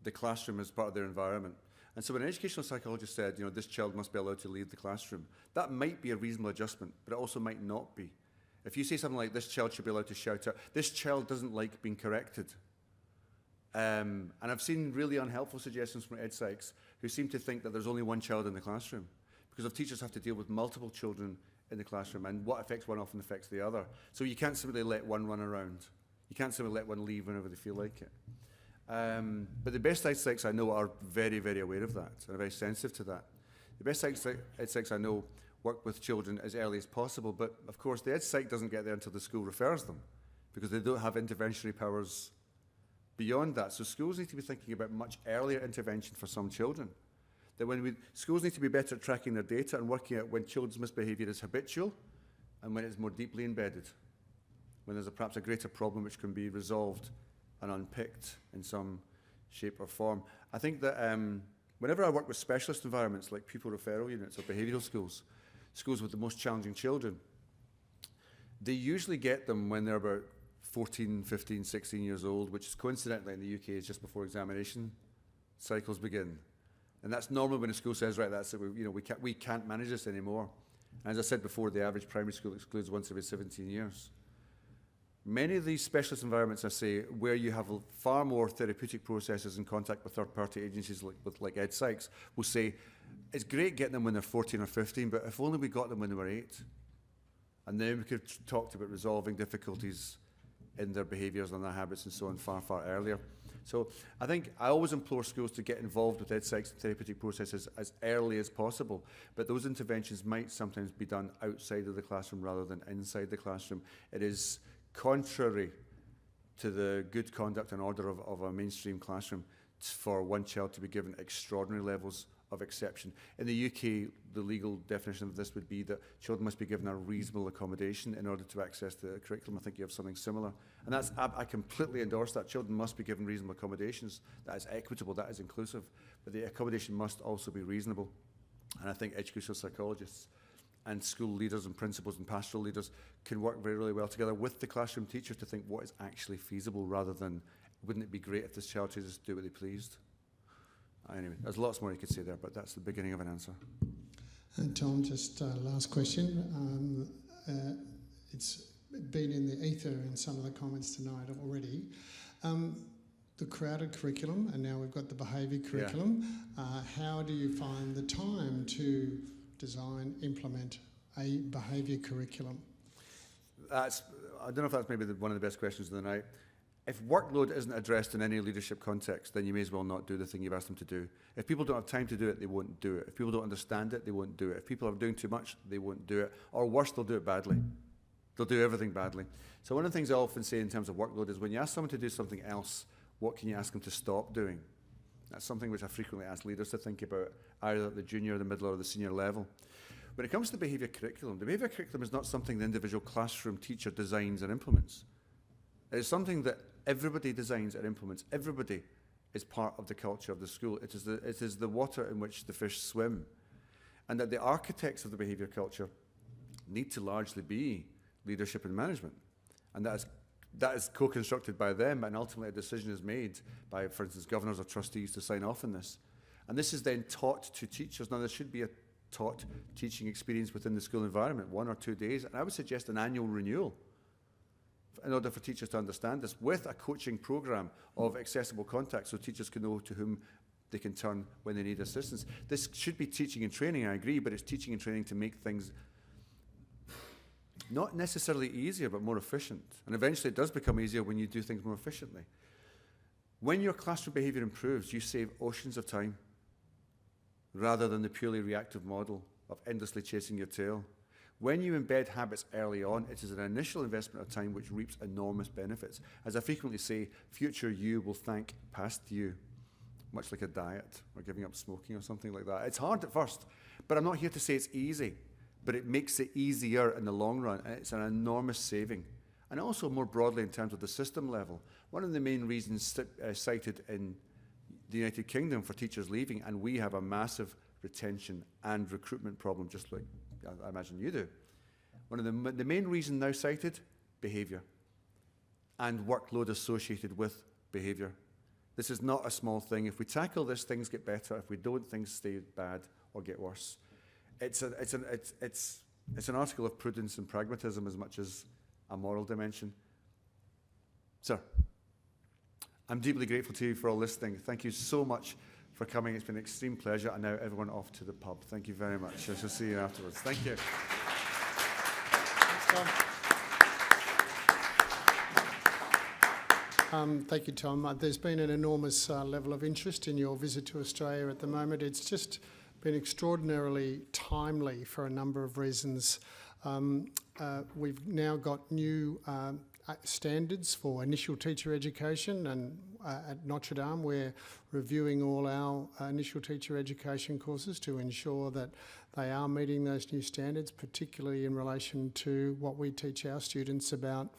the classroom as part of their environment. And so when an educational psychologist said, this child must be allowed to leave the classroom, that might be a reasonable adjustment, but it also might not be. If you say something like, this child should be allowed to shout out, this child doesn't like being corrected. And I've seen really unhelpful suggestions from ed psychs who seem to think that there's only one child in the classroom, because if teachers have to deal with multiple children in the classroom, and what affects one often affects the other. So you can't simply let one run around. You can't simply let one leave whenever they feel like it. But the best ed psychs I know are very, very aware of that and are very sensitive to that. The best ed psychs I know work with children as early as possible, but of course the ed psych doesn't get there until the school refers them, because they don't have interventionary powers beyond that. So schools need to be thinking about much earlier intervention for some children. That schools need to be better at tracking their data and working out when children's misbehaviour is habitual and when it's more deeply embedded, when there's perhaps a greater problem which can be resolved and unpicked in some shape or form. I think that whenever I work with specialist environments like pupil referral units or behavioural schools, schools with the most challenging children, they usually get them when they're about 14, 15, 16 years old, which is coincidentally in the UK is just before examination cycles begin. And that's normally when a school says, right, that's it, we can't manage this anymore. And as I said before, the average primary school excludes once every 17 years. Many of these specialist environments, I say, where you have far more therapeutic processes in contact with third-party agencies like ed psychs, will say, it's great getting them when they're 14 or 15, but if only we got them when they were 8. And then we could have talked about resolving difficulties in their behaviours and their habits and so on far, far earlier. So I think I always implore schools to get involved with ed psychs and therapeutic processes as early as possible, but those interventions might sometimes be done outside of the classroom rather than inside the classroom. It is contrary to the good conduct and order of a mainstream classroom for one child to be given extraordinary levels of exception. In the UK, the legal definition of this would be that children must be given a reasonable accommodation in order to access the curriculum. I think you have something similar. And that's, I completely endorse that. Children must be given reasonable accommodations. That is equitable, that is inclusive. But the accommodation must also be reasonable. And I think educational psychologists and school leaders and principals and pastoral leaders can work very, really well together with the classroom teachers to think what is actually feasible rather than, wouldn't it be great if this child could just do what they pleased? Anyway, there's lots more you could say there, but that's the beginning of an answer. And Tom, just last question. It's been in the ether in some of the comments tonight already. The crowded curriculum, and now we've got the behaviour curriculum. Yeah. How do you find the time to design, implement a behaviour curriculum? I don't know if that's maybe one of the best questions of the night. If workload isn't addressed in any leadership context, then you may as well not do the thing you've asked them to do. If people don't have time to do it, they won't do it. If people don't understand it, they won't do it. If people are doing too much, they won't do it. Or worse, they'll do it badly. They'll do everything badly. So one of the things I often say in terms of workload is when you ask someone to do something else, what can you ask them to stop doing? That's something which I frequently ask leaders to think about, either at the junior, the middle, or the senior level. When it comes to the behaviour curriculum is not something the individual classroom teacher designs and implements. It is something that everybody designs and implements. Everybody is part of the culture of the school. It is the water in which the fish swim. And that the architects of the behaviour culture need to largely be leadership and management. And that is co-constructed by them, and ultimately a decision is made by, for instance, governors or trustees to sign off on this. And this is then taught to teachers. Now, there should be a self-taught teaching experience within the school environment, 1 or 2 days. And I would suggest an annual renewal in order for teachers to understand this, with a coaching program of accessible contact so teachers can know to whom they can turn when they need assistance. This should be teaching and training, I agree, but it's teaching and training to make things not necessarily easier, but more efficient. And eventually it does become easier when you do things more efficiently. When your classroom behaviour improves, you save oceans of time rather than the purely reactive model of endlessly chasing your tail. When you embed habits early on, it is an initial investment of time which reaps enormous benefits. As I frequently say, future you will thank past you, much like a diet or giving up smoking or something like that. It's hard at first, but I'm not here to say it's easy, but it makes it easier in the long run, and it's an enormous saving. And also more broadly in terms of the system level, one of the main reasons cited in the United Kingdom for teachers leaving, and we have a massive retention and recruitment problem, just like I imagine you do. One of the main reason now cited, behaviour and workload associated with behaviour. This is not a small thing. If we tackle this, things get better. If we don't, things stay bad or get worse. It's an article of prudence and pragmatism as much as a moral dimension. Sir, I'm deeply grateful to you for all listening. Thank you so much for coming. It's been an extreme pleasure. And now everyone off to the pub. Thank you very much. I shall see you afterwards. Thank you. Thanks, Tom. Thank you, Tom. There's been an enormous level of interest in your visit to Australia at the moment. It's just been extraordinarily timely for a number of reasons. We've now got new standards for initial teacher education, and at Notre Dame we're reviewing all our initial teacher education courses to ensure that they are meeting those new standards, particularly in relation to what we teach our students about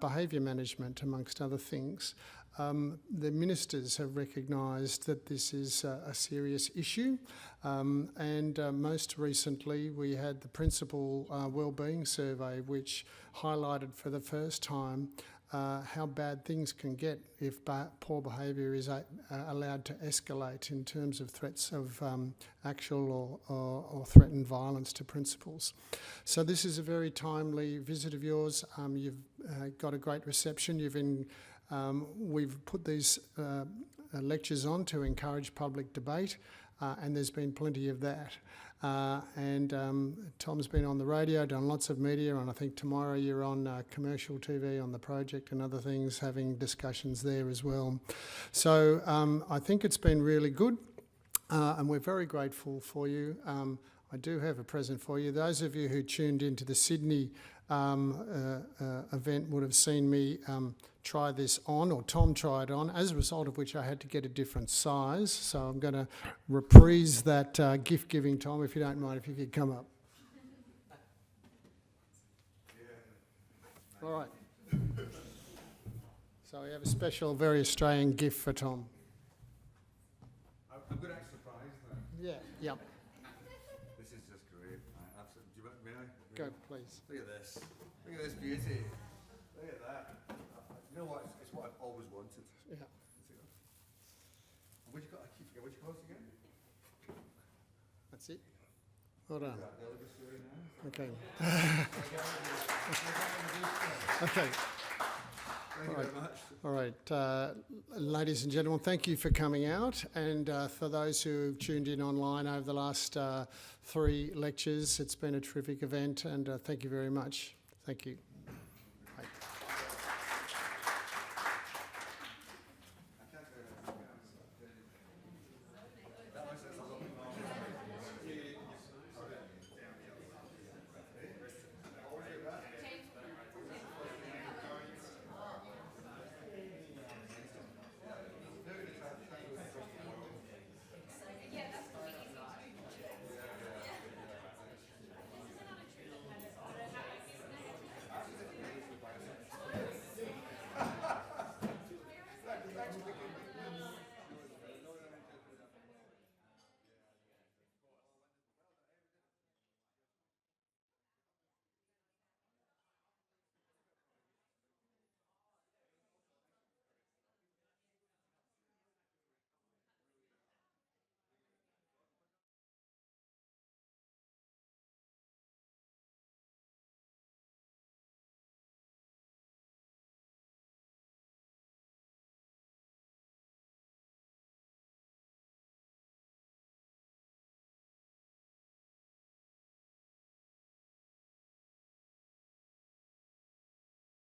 behaviour management, amongst other things. The ministers have recognised that this is a serious issue, and most recently we had the principal wellbeing survey, which highlighted for the first time how bad things can get if poor behaviour is allowed to escalate in terms of threats of actual or threatened violence to principals. So this is a very timely visit of yours. You've got a great reception. We've put these lectures on to encourage public debate, and there's been plenty of that. Tom's been on the radio, done lots of media, and I think tomorrow you're on commercial TV on the project and other things, having discussions there as well. So I think it's been really good, and we're very grateful for you. I do have a present for you. Those of you who tuned into the Sydney event would have seen me try this on, or Tom try it on, as a result of which I had to get a different size. So I'm going to reprise that gift giving, Tom, if you don't mind, if you could come up. All right. So we have a special, very Australian gift for Tom. I'm going to act surprised now. Yeah, yep. This is just great. Absolutely. May I? Go, please. Look at this. Look at this beauty. Look at that. You know what? It's what I've always wanted. Yeah. What you got? I keep forgetting. What you call it again? That's it. Well done. Okay. Okay. Thank you very much. All right, ladies and gentlemen, thank you for coming out, and for those who have tuned in online over the last 3 lectures, it's been a terrific event, and thank you very much. Thank you.